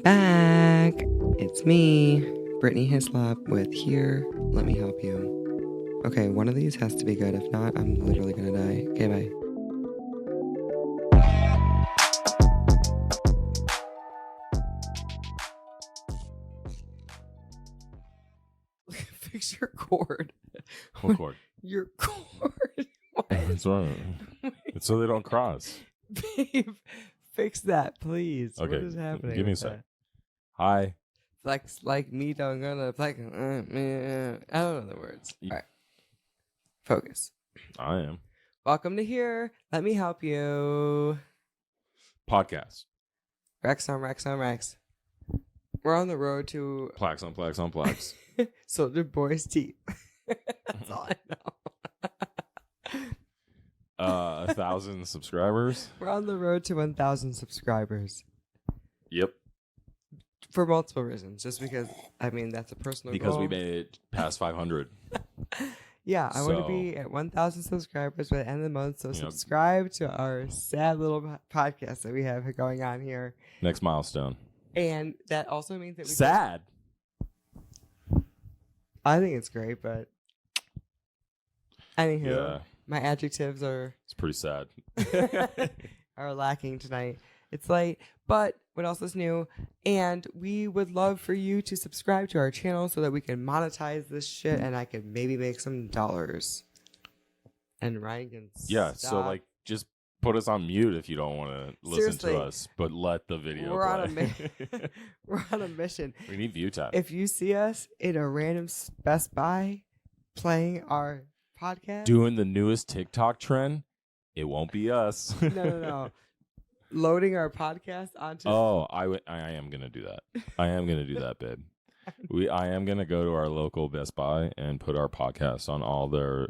back. It's me, Brittany Hislop with Here, Let Me Help You. Okay, one of these has to be good. If not, I'm literally gonna die. Okay, bye. Fix your cord. What cord? Your cord. What's wrong? It's so they don't cross. Babe, fix that, please. Okay, what is happening? give me a sec. Hi. Flex like me, don't gonna flex. I don't know the words. All right. Focus. I am. Welcome to Here. Let me help you. Podcast. Rex on Rex on Rex. We're on the road to Plaques on plaques on plaques. Soldier Boy's teeth. That's all I know. 1,000 subscribers. We're on the road to 1,000 subscribers. Yep. For multiple reasons. Just because, I mean, that's a personal Because goal. we made it past 500. Yeah, I want to So- be at 1,000 subscribers by the end of the month. So Yep. subscribe to our sad little podcast that we have going on here. Next milestone. And that also means that we Sad. I think it's great, but anywho, Yeah, my adjectives are it's pretty sad. are lacking tonight. It's late, but what else is new? And we would love for you to subscribe to our channel so that we can monetize this shit and I could maybe make some dollars. And Ryan can Yeah, stop. so like just put us on mute if you don't want to listen Seriously. to us, but let the video We're on a play. we're on a mission. We need view time. If you see us in a random Best Buy playing our podcast, Doing the newest TikTok trend, it won't be us. no. Loading our podcast onto I am gonna do that. I am gonna do that, babe. I am gonna go to our local Best Buy and put our podcast on all their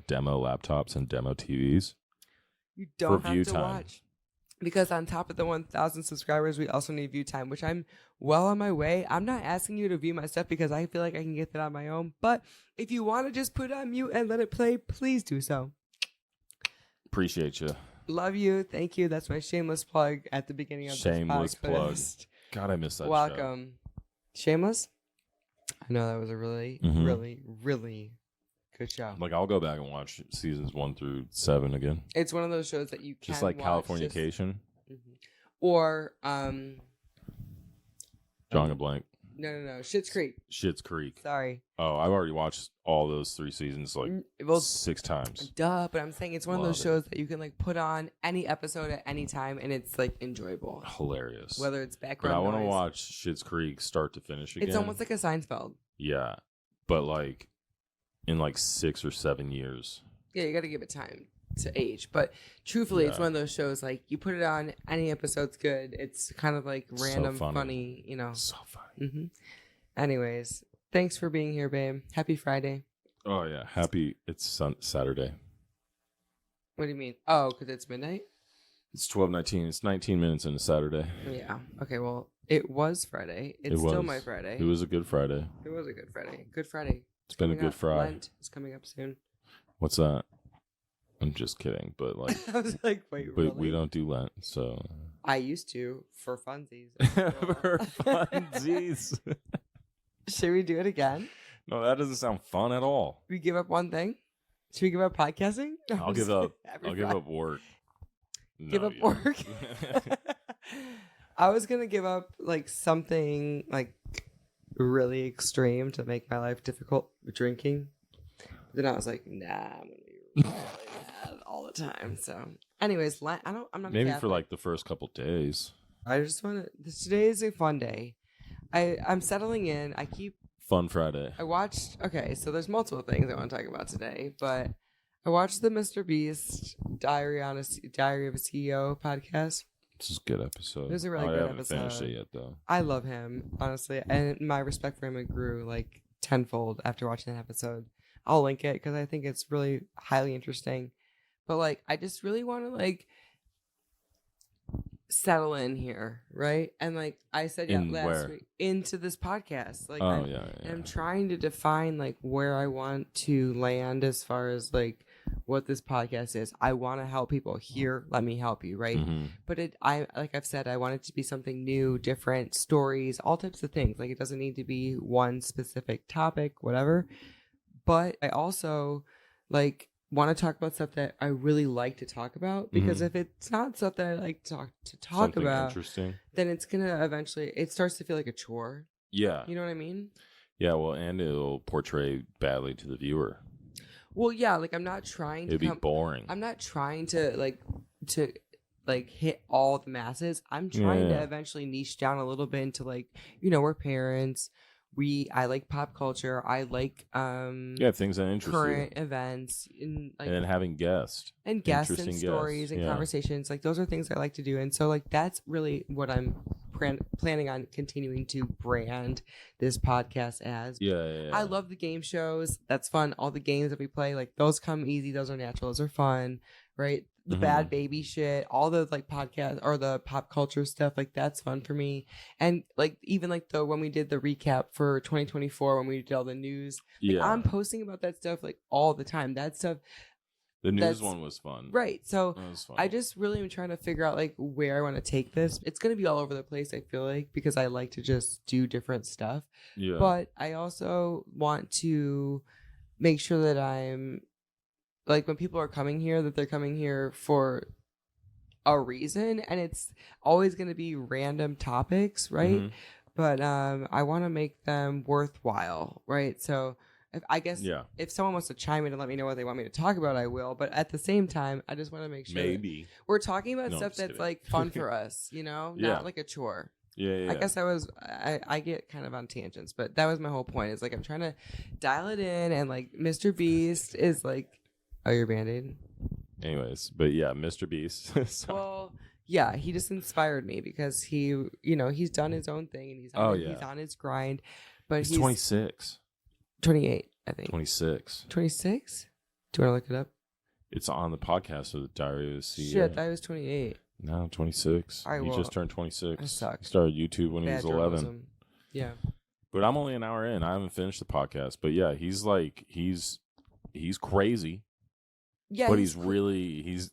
demo laptops and demo TVs. you don't for have view to time. watch. Because on top of the 1,000 subscribers, we also need view time, which I'm well on my way. I'm not asking you to view my stuff because I feel like I can get that on my own. But if you want to just put it on mute and let it play, please do so. Appreciate you. Love you. Thank you. That's my shameless plug at the beginning of Shameless this plug. podcast. God, I miss that show. Welcome. Shameless? I know that was a really, Mhm. really, really good show. Like I'll go back and watch seasons 1 through 7 again. It's one of those shows that you can Just like watch Californication. Mhm. Or, Drawing a blank. no. Schitt's Creek. Schitt's Creek. Sorry. Oh, I've already watched all those 3 seasons like Well, 6 times. duh, but I'm saying it's one of those Love it. shows that you can like put on any episode at any time and it's like enjoyable. Hilarious. Whether it's But background I want to noise. watch Schitt's Creek start to finish again. It's almost like a Seinfeld. Yeah, but like in like 6 or 7 years. Yeah, you got to give it time to age. But truthfully, it's Yeah. one of those shows like you put it on, any episode's good. It's kind of like So random, funny. funny, you know. So funny. hmm Anyways, thanks for being here, babe. Happy Friday. Oh yeah, happy. It's Saturday. What do you mean? Oh, because it's midnight? It's 12:19. It's 19 minutes into Saturday. Yeah. Okay, well, it was Friday. It's It still was. my Friday. It was a good Friday. It was a good Friday. Good Friday. It's been a Coming good up. Friday. Lent is coming up soon. What's that? I'm just kidding, but like, I was like, wait, but really? we don't do Lent, so I used to for funsies. for funsies. Should we do it again? No, that doesn't sound fun at all. We give up one thing? Should we give up podcasting? No, I'll I'm give just up. kidding. Every I'll give Friday. up work. Give No, up you don't. work? I was gonna give up like something like really extreme to make my life difficult with drinking. Then I was like, nah, I'm gonna be really bad all the time. So, anyways, I'm not Maybe for Catholic. like the first couple days. I just want to. Today is a fun day. I'm settling in. Fun Friday. I watched. Okay, so there's multiple things I want to talk about today, but I watched the Mr. Beast Diary of a CEO podcast. This is a good episode. It was a really I good haven't finished episode. it yet, though. I love him, honestly, and my respect for him grew like tenfold after watching that episode. I'll link it because I think it's really highly interesting. But like, I just really want to like settle in here, right? And like I said In last where? week, into this podcast. Like, Oh and I'm trying to define like where I want to land as far as like what this podcast is. I want to help people. Here, let me help you, right? Mhm. But like I've said, I want it to be something new, different stories, all types of things. Like it doesn't need to be one specific topic, whatever. But I also like want to talk about stuff that I really like to talk about, because if it's not stuff that I like to talk Something about, interesting. then it's gonna eventually, it starts to feel like a chore. Yeah. You know what I mean? Yeah. Well, and it'll portray badly to the viewer. Well, yeah. Like I'm not trying to. It'd be boring. I'm not trying to hit all the masses. I'm trying to eventually niche down a little bit into like, we're parents. I like pop culture. I like things that interest current you. events and like, and then having guests and stories and conversations. Like those are things I like to do, and so like that's really what I'm planning on continuing to brand this podcast as. Yeah. I love the game shows. That's fun. All the games that we play, like those come easy. Those are natural. Those are fun, right? The bad baby shit, all the like podcast or the pop culture stuff, like that's fun for me. And like even like when we did the recap for 2024, when we did all the news, like, I'm posting about that stuff like all the time. That stuff. The news one was fun. Right. So fun. I just really am trying to figure out like where I want to take this. It's going to be all over the place, I feel like, because I like to just do different stuff. Yeah. But I also want to make sure that I'm like, when people are coming here, that they're coming here for a reason, and it's always going to be random topics, right? But I want to make them worthwhile, right? So if someone wants to chime in and let me know what they want me to talk about, I will. But at the same time, I just want to make sure maybe we're talking about stuff that's like fun for us, not like a chore. Yeah. I guess I get kind of on tangents, but that was my whole point. Is like I'm trying to dial it in, and like Mr. Beast is like, oh, your Band-Aid. Anyways, but yeah, Mr. Beast. Well, yeah, he just inspired me because he, he's done his own thing and he's on his grind. But he's 26. 28, I think. 26. 26? Do you want to look it up? It's on the podcast of the Diary of a CEO. Shit, I was 28. No, 26. He just turned 26. I suck. He started YouTube when he was 11. Journalism. Yeah. But I'm only an hour in. I haven't finished the podcast. But yeah, he's crazy. Yeah, but he's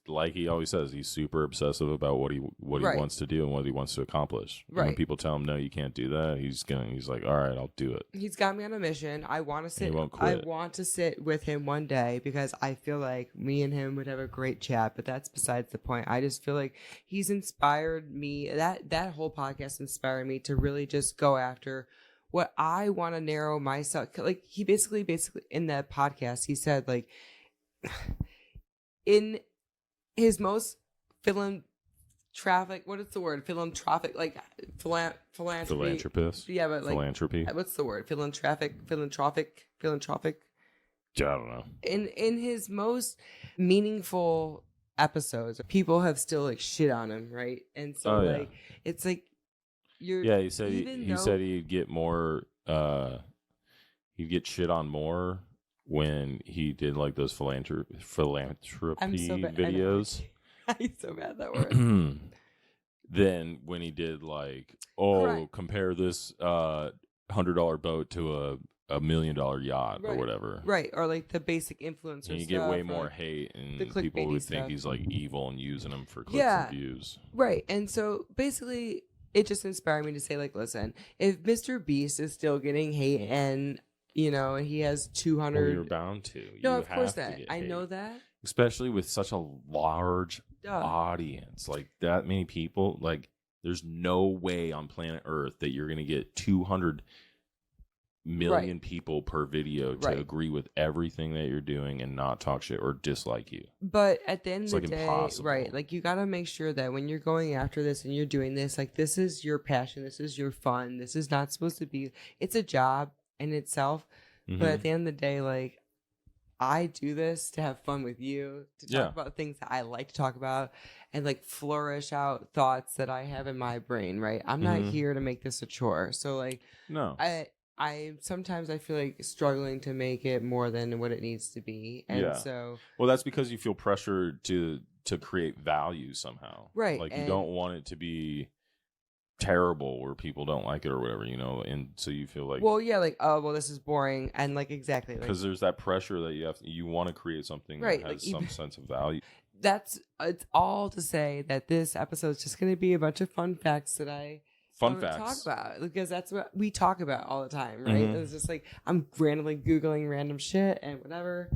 like he always says, he's super obsessive about what he wants to do and what he wants to accomplish. Right. And when people tell him no, you can't do that, he's like, all right, I'll do it. He's got me on a mission. I want to sit. He won't quit. I want to sit with him one day because I feel like me and him would have a great chat. But that's besides the point. I just feel like he's inspired me. That whole podcast inspired me to really just go after what I want to narrow myself. Like he basically in that podcast, he said like. In his most philanthropic, what is the word? Philanthropic, like philanthropy. Philanthropist? Yeah, but like philanthropy. What's the word? Philanthropic. I don't know. In his most meaningful episodes, people have still like shit on him, right? And so it's like you're. Yeah, he said he'd get more. He'd get shit on more when he did like those philanthropy videos. I'm so bad at that word. Then when he did like, compare this $100 boat to a $1 million yacht or whatever. Right. Or like the basic influencer and you stuff. get way more hate and people would think he's like evil and using them for clicks and views. Right. And so basically it just inspired me to say like, listen, if Mr. Beast is still getting hate and and he has 200. Well, you're bound to. No, of course that. I know that. Especially with such a large audience, like that many people. Like, there's no way on planet Earth that you're going to get 200 million people per video to agree with everything that you're doing and not talk shit or dislike you. But at the end of the day, impossible. Right? Like you got to make sure that when you're going after this and you're doing this, like this is your passion, this is your fun. This is not supposed to be. It's a job in itself, but at the end of the day, like I do this to have fun with you, to talk about things that I like to talk about, and like flourish out thoughts that I have in my brain. Right? I'm not here to make this a chore. So like, no, I sometimes I feel like struggling to make it more than what it needs to be, and so that's because you feel pressured to create value somehow, right? Like you don't want it to be terrible or people don't like it or whatever, you know, and so you feel like, well, yeah, like, oh, well, this is boring, and like exactly, like, because there's that pressure that you want to create something right, that like has some sense of value. it's all to say that this episode is just going to be a bunch of fun facts that I Fun want to facts. talk about, because that's what we talk about all the time, right? Mhm. It's just like I'm randomly Googling random shit and whatever.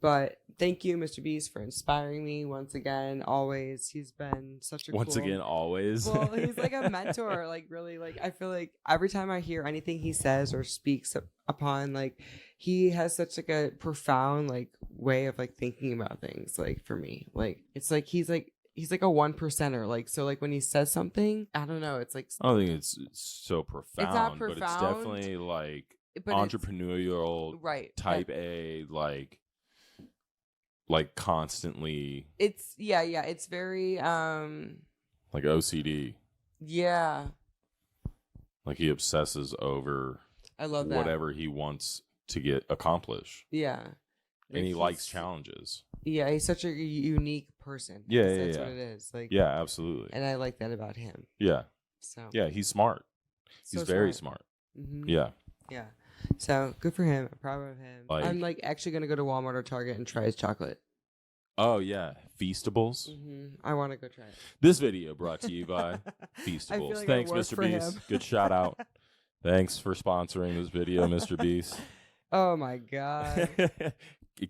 But thank you, Mr. Beast, for inspiring me once again. Always, he's been such a Once cool... again, always. Well, he's like a mentor. Like really, like I feel like every time I hear anything he says or speaks upon, like he has such like a profound like way of like thinking about things. Like for me, like it's like he's like a 1%er. Like so, like when he says something, I don't know. It's like I don't think it's so profound, not but it's profound, definitely like but entrepreneurial, right type A, like constantly. It's yeah. It's very like OCD. Yeah. Like he obsesses over I love that. whatever he wants to get accomplished. Yeah. And he likes challenges. Yeah, he's such a unique person. Yeah, that's what it is. Like, yeah, absolutely. And I like that about him. Yeah. So yeah, he's smart. He's very smart. Mm-hmm. Yeah. Yeah. So good for him. I'm proud of him. Like, I'm like actually gonna go to Walmart or Target and try his chocolate. Oh yeah, Feastables. Mm-hmm. I want to go try it. This video brought to you by Feastables. Like Thanks, Mr. Beast. Good shout out. Thanks for sponsoring this video, Mr. Beast. Oh my god.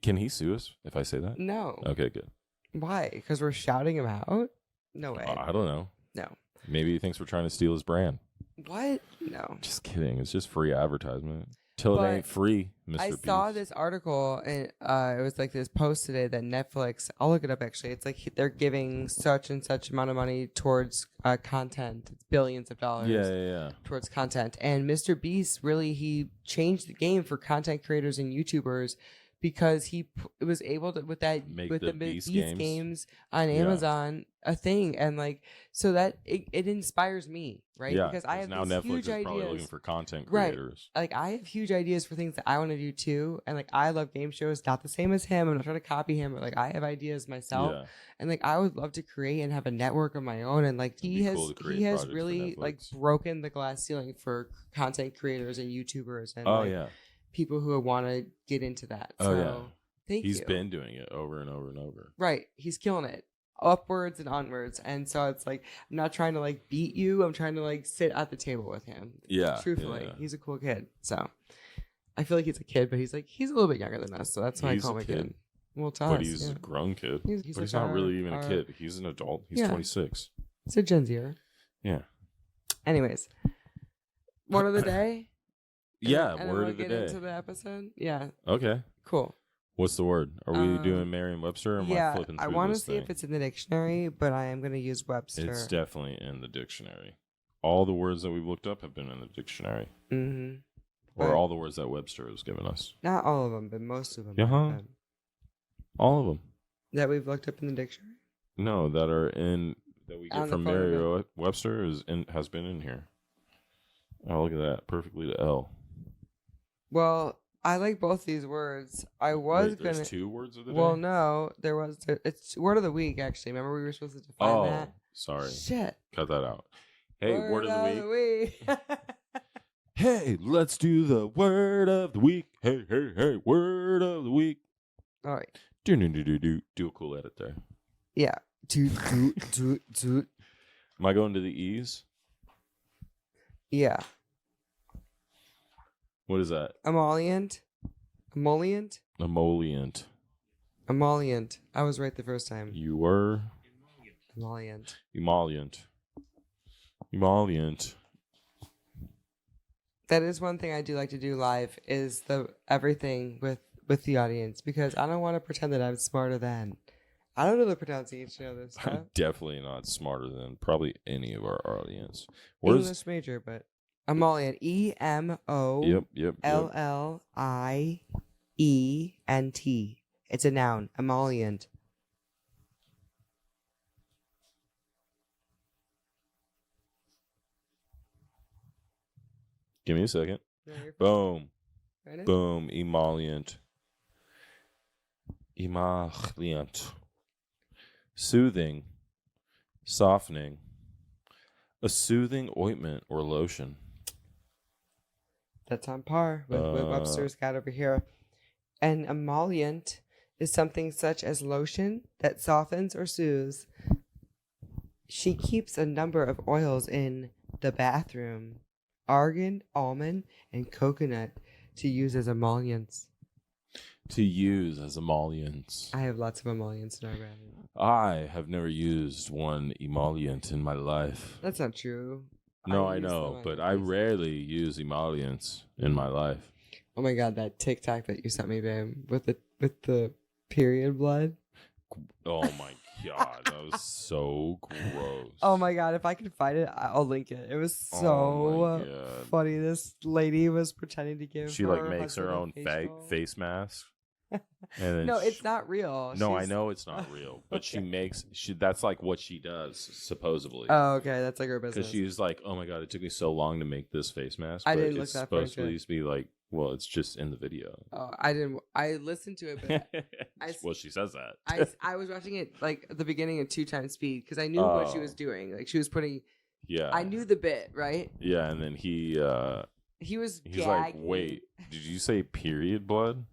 Can he sue us if I say that? No. Okay, good. Why? Because we're shouting him out? No way. I don't know. No. Maybe he thinks we're trying to steal his brand. What? No. Just kidding. It's just free advertisement. Till it ain't free, Mr. I Beast. saw this article, and it was like this post today that Netflix, I'll look it up actually. It's like they're giving such and such amount of money towards content. It's billions of dollars. Yeah. Towards content. And Mr. Beast really, he changed the game for content creators and YouTubers, because he was able to with the Beast games on Amazon a thing, and like so that it inspires me, right? Yeah, because I have now these Netflix huge is ideas. probably looking for content creators. Right. Like I have huge ideas for things that I want to do too, and like I love game shows. Not the same as him. I'm not trying to copy him, but like I have ideas myself, and like I would love to create and have a network of my own. And like he has really like broken the glass ceiling for content creators and YouTubers and people who want to get into that. So, thank you. He's been doing it over and over and over. Right. He's killing it. Upwards and onwards. And so it's like, I'm not trying to like beat you. I'm trying to like sit at the table with him. Yeah. Truthfully. Yeah. He's a cool kid. So I feel like he's a kid, but he's a little bit younger than us. So that's why I call him a kid. Well, to us. But he's a grown kid. He's not really even a kid. He's an adult. He's 26. He's a Gen Zer. Yeah. Anyways. Word of the day? Word of the day. Get into the episode? Yeah. Okay. Cool. What's the word? Are we doing Merriam-Webster? Or am I flipping through I want to this see thing? if it's in the dictionary, but I am going to use Webster. It's definitely in the dictionary. All the words that we've looked up have been in the dictionary. Mm-hmm. Or all the words that Webster has given us. Not all of them, but most of them. Uh-huh. All of them. That we've looked up in the dictionary? No, that we get from Merriam-Webster has been in here. Oh, look at that. Perfectly to L. Well, I like both these words. I was going to... There's 2 words of the day? Well, no. There was... It's word of the week, actually. Remember we were supposed to define that? Oh, sorry. Shit. Cut that out. Hey, word of the week. Hey, let's do the word of the week. Hey, word of the week. All right. Do a cool edit there. Yeah. Do. Am I going to the E's? Yeah. What is that? Emollient. Emollient. I was right the first time. You were? Emollient. That is one thing I do like to do live, is the everything with the audience, because I don't want to pretend that I'm smarter than. I don't know the pronunciation of this stuff. I'm definitely not smarter than probably any of our audience. English major, but Emollient. EMOLLIENT. It's a noun. Emollient. Give me a second. No, Boom. Right. Boom. Emollient. Emollient. Soothing. Softening. A soothing ointment or lotion. That's on par with what Webster's got over here. An emollient is something such as lotion that softens or soothes. She keeps a number of oils in the bathroom. Argan, almond, and coconut to use as emollients. To use as emollients. I have lots of emollients in our bathroom. I have never used one emollient in my life. That's not true. No, I know, but I rarely use emollients in my life. Oh my god, that TikTok that you sent me, babe, with the period blood. Oh my god, that was so gross. Oh my god, if I can find it, I'll link it. It was so funny. This lady was pretending to give. She like makes her own face mask. And no, it's not real. No, I know it's not real, but Okay. That's like what she does supposedly. Oh, okay, that's like her business. Because she's like, oh my god, it took me so long to make this face mask. I but didn't look it's that far supposed to be like, well, it's just in the video. Oh, I didn't. I listened to it, but well, she says that. I was watching it like at the beginning at 2 times speed because I knew what she was doing. Like she was putting. Yeah. I knew the bit, right? Yeah, and then he's gagging. like, wait, did you say period blood?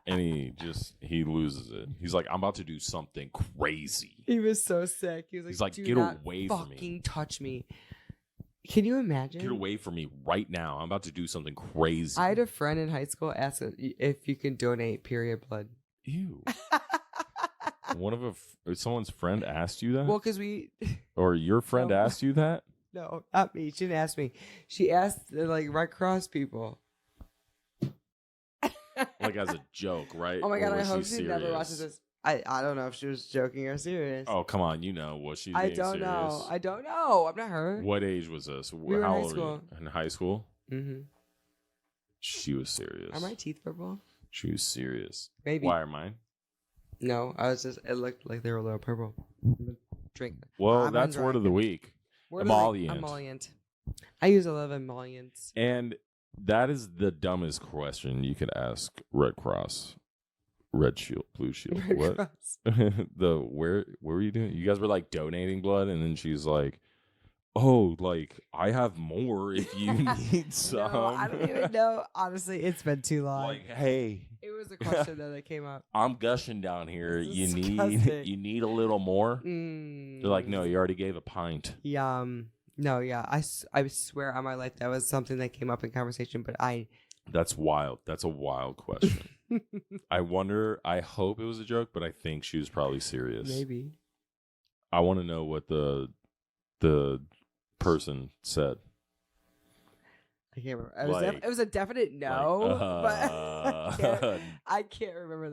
And he loses it. He's like, I'm about to do something crazy. He was so sick. He was He's like, like, get away from me. Fucking touch me. Can you imagine? Get away from me right now. I'm about to do something crazy. I had a friend in high school ask if you can donate period blood. Ew. Someone's friend asked you that? Well, because we... Or your friend asked you that? No, not me. She didn't ask me. She asked like Red Cross people. Like as a joke, right? Oh my god, or I hope she she never watches this. I don't know if she was joking or serious. Oh, come on. You know, was she being I don't serious? know. I don't know. I'm not her. What age was this? We were How in high old school. were you? In high school? Mm-hmm. She was serious. Are my teeth purple? She was serious. Maybe. Why are mine? No, I was just. It looked like they were a little purple. Drink. Well, that's word of the week. Emollient. Emollient. I use a lot of emollients. And that is the dumbest question you could ask Red Cross, Red Shield, Blue Shield. Red what? Cross. Where were you doing? You guys were like donating blood, and then she's like, "Oh, like I have more if you need some." No, I don't even know. Honestly, it's been too long. Like, hey, it was a question that came up. I'm gushing down here. You disgusting. need a little more. They're like, no, you already gave a pint. Yum. No, yeah, I swear on my life that was something that came up in conversation, but That's wild. That's a wild question. I hope it was a joke, but I think she was probably serious. Maybe. I want to know what the person said. I can't remember. It was a definite no, but I can't remember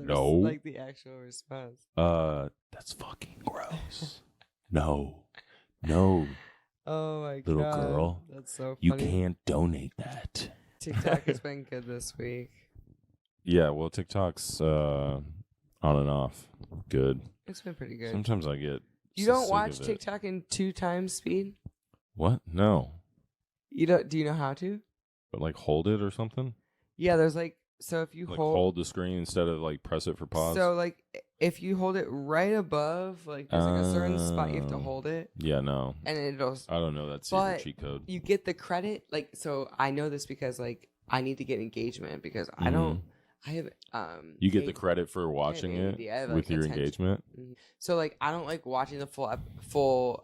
the actual response. That's fucking gross. No. Oh my god, little girl, that's so funny. You can't donate that. TikTok has been good this week. Yeah, well, TikTok's on and off. Good. It's been pretty good. Sometimes I get. You don't watch TikTok in 2 times speed? What? No. You don't? Do you know how to? But like hold it or something? Yeah, there's like so if you like hold the screen instead of like press it for pause. So like if you hold it right above, like there's like a certain spot you have to hold it. Yeah, no. And it'll. I don't know that secret cheat code. You get the credit, like so. I know this because like I need to get engengagement because I don't. I have You get the credit for watching it with your engagement. So like I don't like watching the full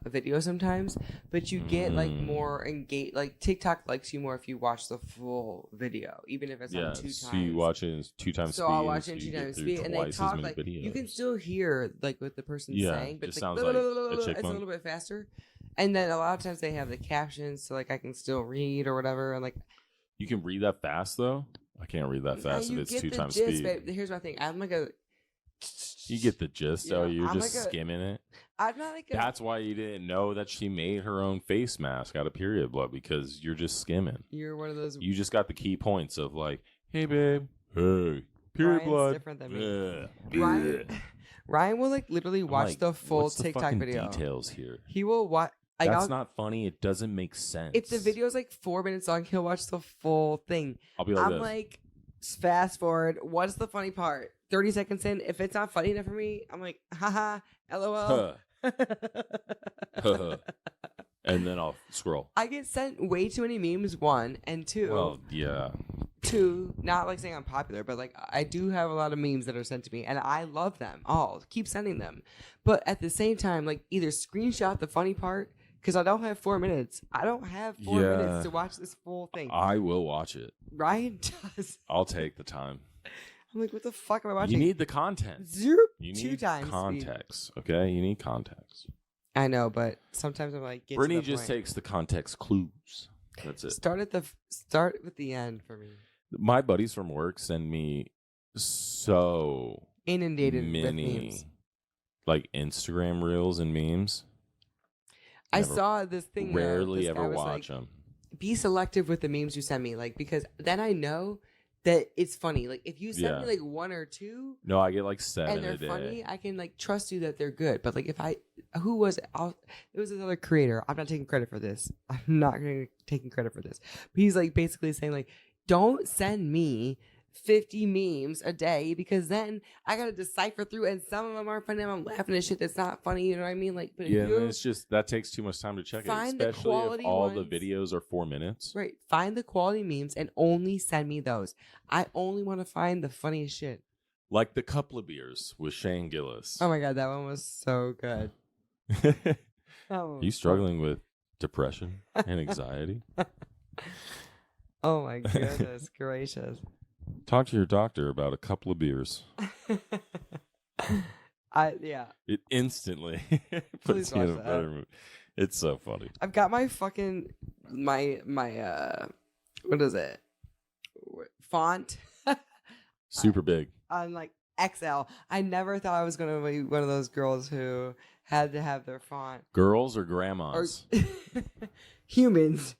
video sometimes, but you get like more engaged. Like TikTok likes you more if you watch the full video, even if it's on 2 times. So you watch it in 2 times speed. So I'll watch it in 2 times speed, and they talk like videos. You can still hear like what the person's saying, but it it's sounds like, like a it's a chipmunk. little bit faster. And then a lot of times they have the captions, so like I can still read or whatever, and like you can read that fast though. I can't read that fast if it's 2 times speed. But here's my thing. I'm like a. You get the gist, though. You're I'm just like skimming it. I'm not like a. That's why you didn't know that she made her own face mask out of period blood, because you're just skimming. You're one of those. You just got the key points of like, hey babe, hey, period Ryan's blood. Different than me. Ryan will like literally watch the full what's TikTok the video. Details here. He will watch. That's not funny. It doesn't make sense. If the video is like 4 minutes long, he'll watch the full thing. I'll be like, I'm like, fast forward. What's the funny part? 30 seconds in, if it's not funny enough for me, I'm like, haha. LOL. And then I'll scroll. I get sent way too many memes, one, and two. Well, yeah. Two, not like saying I'm popular, but like I do have a lot of memes that are sent to me, and I love them all. Keep sending them. But at the same time, like either screenshot the funny part, because I don't have 4 minutes. I don't have 4 minutes to watch this full thing. I will watch it. Ryan does. I'll take the time. I'm like, what the fuck am I watching? You need the content. Zero. You two need times context. Okay? You need context. I know, but sometimes I'm like, Brittany just takes the context clues. That's it. Start with the end for me. My buddies from work send me so Inundated with many memes. like Instagram reels and memes. I saw this thing. Rarely this ever guy was watch like, them. Be selective with the memes you send me, like, because then I know that it's funny. Like if you send me like 1 or 2, no, I get like 7 and they're a day. funny, I can like trust you that they're good. But like if it was another creator. I'm not taking credit for this. I'm not taking credit for this. But he's like basically saying like, don't send me 50 memes a day, because then I gotta decipher through, and some of them aren't funny. I'm laughing at shit that's not funny. You know what I mean? Like, but yeah, it's just that takes too much time to check it, especially if all the videos are 4 minutes. Right. Find the quality memes and only send me those. I only want to find the funniest shit. Like the couple of beers with Shane Gillis. Oh my god, that one was so good. Are you struggling with depression and anxiety? Oh my goodness gracious. Talk to your doctor about a couple of beers. It instantly puts you in a better mood. It's so funny. I've got my fucking my what is it? Font. Super big. I'm like XL. I never thought I was gonna be one of those girls who had to have their font. Girls or grandmas? Or humans.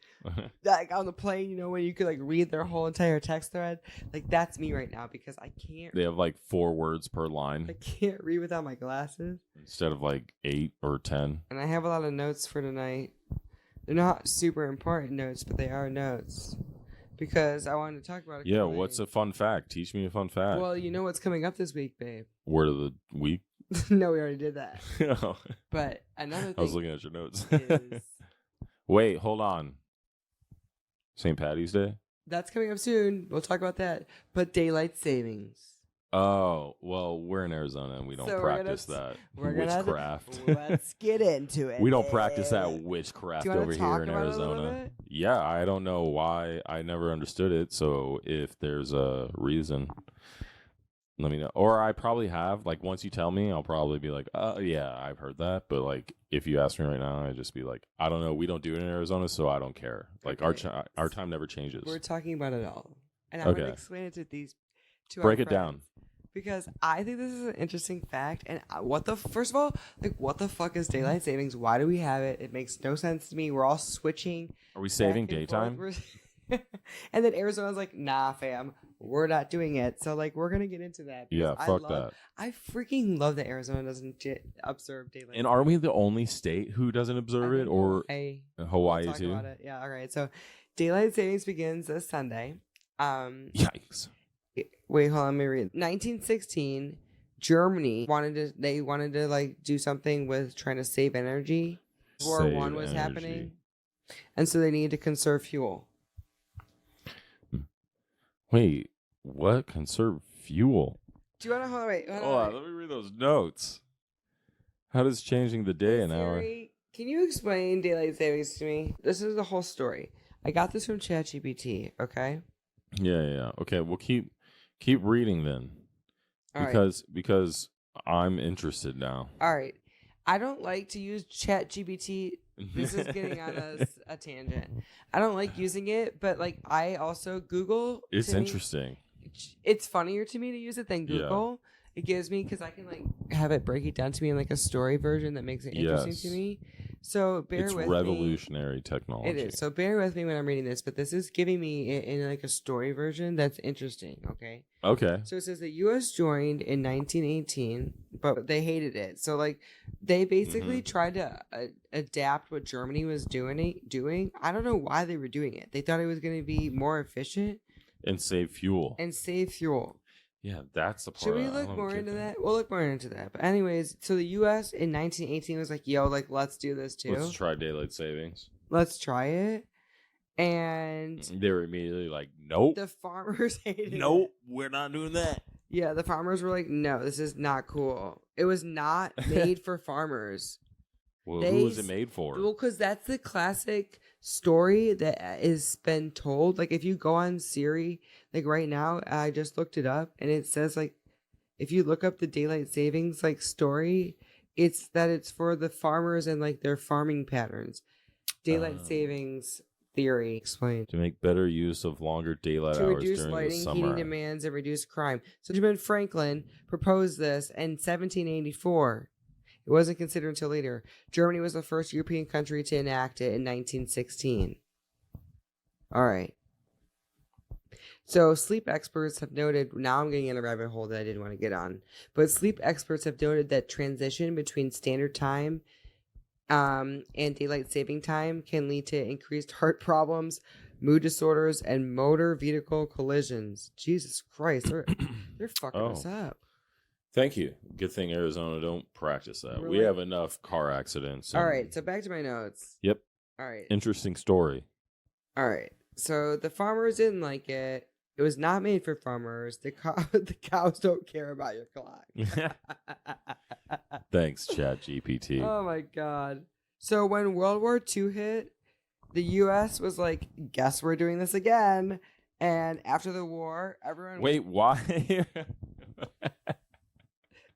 Like on the plane, you know, when you could like read their whole entire text thread. Like that's me right now, because I can't. They have like 4 words per line. I can't read without my glasses. Instead of like 8 or 10. And I have a lot of notes for tonight. They're not super important notes, but they are notes. Because I wanted to talk about it. Yeah, what's a fun fact? Teach me a fun fact. Well, you know what's coming up this week, babe. Word of the week? No, we already did that. Oh. But another thing. I was looking at your notes. Is... Wait, hold on. St. Patty's Day? That's coming up soon. We'll talk about that. But daylight savings. Oh, well, we're in Arizona and we don't practice that witchcraft. Let's get into it. We don't practice that witchcraft over here in Arizona. Yeah, I don't know why. I never understood it. So if there's a reason, let me know. Or I probably have. Like, once you tell me, I'll probably be like, yeah, I've heard that. But, like, if you ask me right now, I'd just be like, I don't know. We don't do it in Arizona, so I don't care. Like, our time never changes. We're talking about it all. And I'm going to explain it to these two. Break it down. Because I think this is an interesting fact. And first of all, like, what the fuck is daylight savings? Why do we have it? It makes no sense to me. We're all switching. Are we saving daytime? And then Arizona's like, nah, fam, we're not doing it. So, like, we're going to get into that. Yeah, fuck that. I freaking love that Arizona doesn't observe daylight. And are we the only state who doesn't observe it? Or Hawaii too? About it. Yeah, all right. So, daylight savings begins this Sunday. Yikes. Wait, hold on, let me read. 1916, Germany wanted to like do something with trying to save energy. World War I was happening, and so they needed to conserve fuel. Wait, what? Conserve fuel? Do you want to hold on? Wait, hold on. Let me read those notes. How does changing the day an hour? Can you explain daylight savings to me? This is the whole story. I got this from Chat GPT. Okay. Yeah. Okay, we'll keep reading then, because I'm interested now. All right. I don't like to use Chat GPT. This is getting on a tangent. I don't like using it, but like I also Google. It's interesting. It's funnier to me to use it than Google. Yeah. It gives me, because I can like have it break it down to me in like a story version that makes it interesting to me. So bear with me. It's revolutionary technology. It is. So bear with me when I'm reading this, but this is giving me in like a story version that's interesting. Okay. Okay. So it says the U.S. joined in 1918, but they hated it. So like they basically tried to adapt what Germany was doing. I don't know why they were doing it. They thought it was going to be more efficient and save fuel. Yeah, Yeah, that's the part. Should we look more into that? We'll look more into that. But anyways, so the U.S. in 1918 was like, yo, like, let's do this too. Let's try daylight savings. Let's try it. And they were immediately like, nope. The farmers hated it. Nope, we're not doing that. Yeah, the farmers were like, no, this is not cool. It was not made for farmers. Well, who was it made for? Well, because that's the classic story that is been told. Like, if you go on Siri, like right now, I just looked it up, and it says, like, if you look up the daylight savings, like, story, it's that it's for the farmers and, like, their farming patterns. Daylight savings theory explained. To make better use of longer daylight hours reduce during lighting, the summer. heating demands, and reduce crime. So Benjamin Franklin proposed this in 1784. It wasn't considered until later. Germany was the first European country to enact it in 1916. All right. So sleep experts have noted, now I'm getting in a rabbit hole that I didn't want to get on, but sleep experts have noted that transition between standard time and daylight saving time can lead to increased heart problems, mood disorders, and motor vehicle collisions. Jesus Christ, they're fucking us up. Thank you. Good thing Arizona don't practice that. Really? We have enough car accidents. All right, so back to my notes. Yep. All right. Interesting story. All right. So the farmers didn't like it. It was not made for farmers. The cows don't care about your clock. Thanks, Chat GPT. Oh my God. So when World War II hit, the U.S. was like, guess we're doing this again. And after the war, everyone... Wait, why?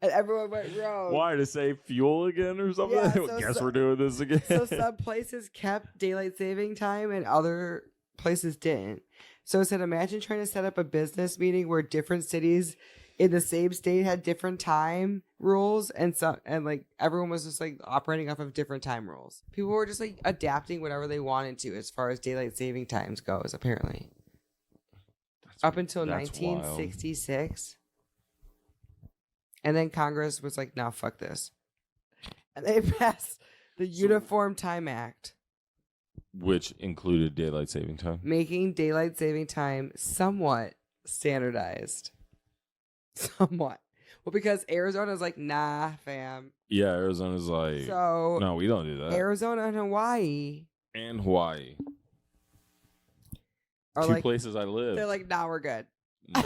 And everyone went rogue. Why, to save fuel again or something? Yeah, so Guess we're doing this again. So some places kept daylight saving time and other places didn't. So it said, imagine trying to set up a business meeting where different cities in the same state had different time rules, and like everyone was just like operating off of different time rules. People were just like adapting whatever they wanted to as far as daylight saving times goes, apparently. Up until 1966. And then Congress was like, no, fuck this. And they passed the Uniform Time Act. Which included daylight saving time. Making daylight saving time somewhat standardized. Somewhat. Well, because Arizona's like, nah, fam. Yeah, Arizona's like, so no, we don't do that. Arizona and Hawaii. And Hawaii. Are two like, places I live. They're like, nah, we're good. Nah.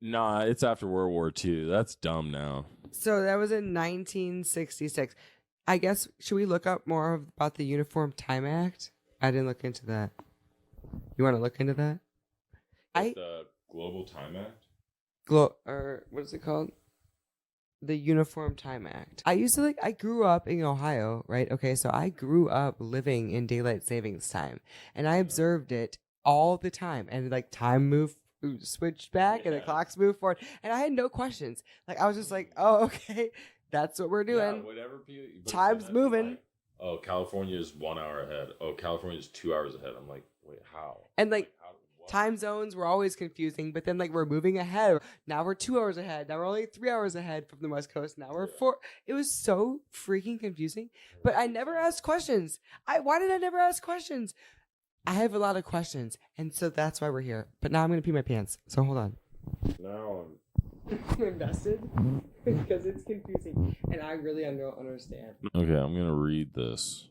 Nah, it's after World War II. That's dumb now. So that was in 1966. I guess, should we look up more about the Uniform Time Act? I didn't look into that. You want to look into that? The Global Time Act? Or what is it called? The Uniform Time Act. I grew up in Ohio, right? Okay, so I grew up living in daylight savings time, and I observed it all the time, and like time switched back and the clocks moved forward, and I had no questions. Like, I was just like, oh, okay, that's what we're doing. Yeah, whatever people, time's moving. Like, oh, California is 1 hour ahead. Oh, California is 2 hours ahead. I'm like, wait, how? And like time zones were always confusing, but then like we're moving ahead. Now we're 2 hours ahead. Now we're only 3 hours ahead from the West Coast. Now we're 4. It was so freaking confusing. But I never asked questions. Why did I never ask questions? I have a lot of questions, and so that's why we're here. But now I'm gonna pee my pants. So hold on. Now I'm invested because it's confusing, and I really don't understand. Okay, I'm gonna read this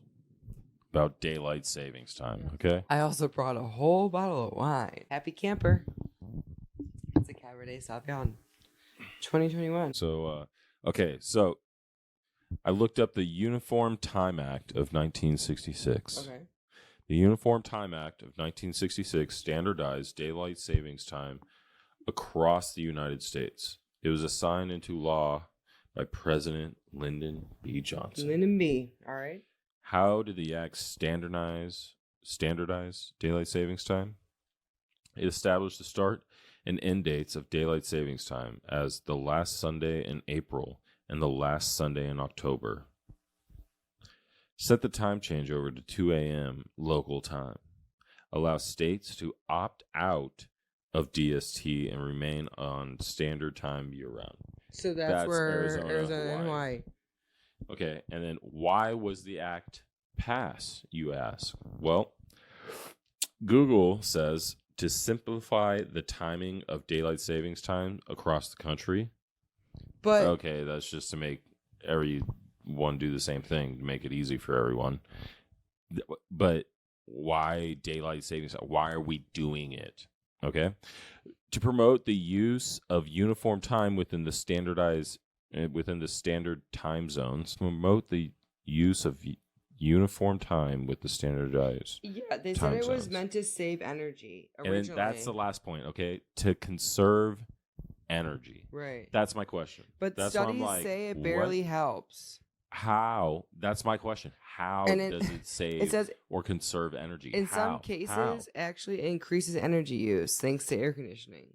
about daylight savings time. Okay. I also brought a whole bottle of wine. Happy camper. It's a Cabernet Sauvignon, 2021. So, so I looked up the Uniform Time Act of 1966. Okay. The Uniform Time Act of 1966 standardized daylight savings time across the United States. It was signed into law by President Lyndon B. Johnson. Lyndon B. All right. How did the act standardize daylight savings time? It established the start and end dates of daylight savings time as the last Sunday in April and the last Sunday in October. Set the time changeover to 2 a.m. local time. Allow states to opt out of DST and remain on standard time year-round. So that's where Arizona and Hawaii. Okay, and then why was the act passed, you ask? Well, Google says to simplify the timing of daylight savings time across the country. But okay, that's just to make everyone do the same thing, to make it easy for everyone. But why daylight savings? Why are we doing it? Okay, to promote the use of uniform time within the standard time zones. Promote the use of uniform time with the standardized. Yeah, they said it was meant to save energy originally. And then that's the last point. Okay, to conserve energy. Right. That's my question. But that's studies say it barely helps. How? That's my question. How does it save or conserve energy? In some cases, actually increases energy use thanks to air conditioning.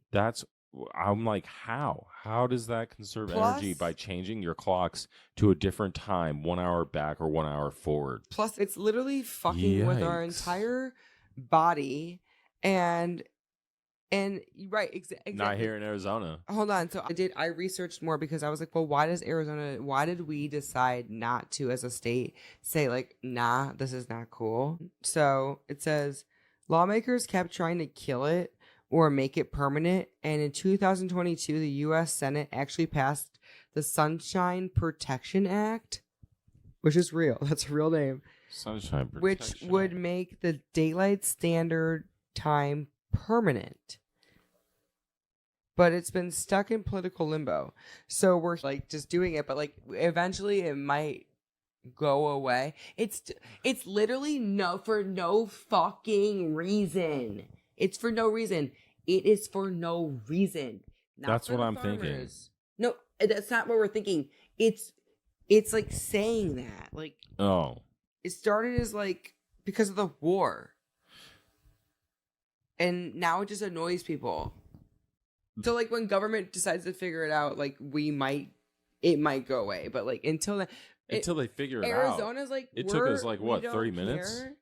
I'm like, how? How does that conserve energy by changing your clocks to a different time, 1 hour back or 1 hour forward? Plus, it's literally fucking with our entire body and right, exactly. Not here in Arizona. Hold on. So I researched more because I was like, well, why did we decide not to, as a state, say like, nah, this is not cool? So it says lawmakers kept trying to kill it or make it permanent. And in 2022, the U.S. Senate actually passed the Sunshine Protection Act, which is real. That's a real name. Sunshine Protection Which would make the daylight standard time permanent. But it's been stuck in political limbo. So we're like just doing it, but like eventually it might go away. It's literally for no fucking reason. It's for no reason. It is for no reason. That's what I'm thinking. No, that's not what we're thinking. It's like saying that. Like, oh. It started as like because of the war. And now it just annoys people. So like when government decides to figure it out, like it might go away. But like until they figure it out. Arizona's like it took us like what, 30 minutes? Care.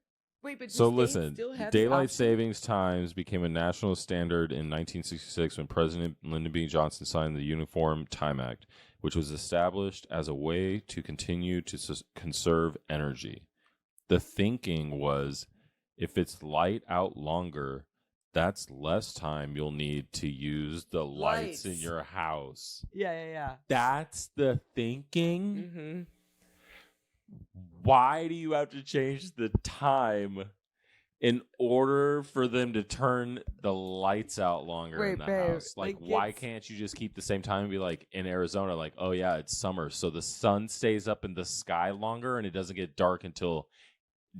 Wait, but so listen, daylight savings times became a national standard in 1966 when President Lyndon B. Johnson signed the Uniform Time Act, which was established as a way to continue to conserve energy. The thinking was, if it's light out longer, that's less time you'll need to use the lights in your house. Yeah. That's the thinking. Mm-hmm. Why do you have to change the time in order for them to turn the lights out longer in the house? Like why can't you just keep the same time and be like, in Arizona, like, oh yeah, it's summer, so the sun stays up in the sky longer and it doesn't get dark until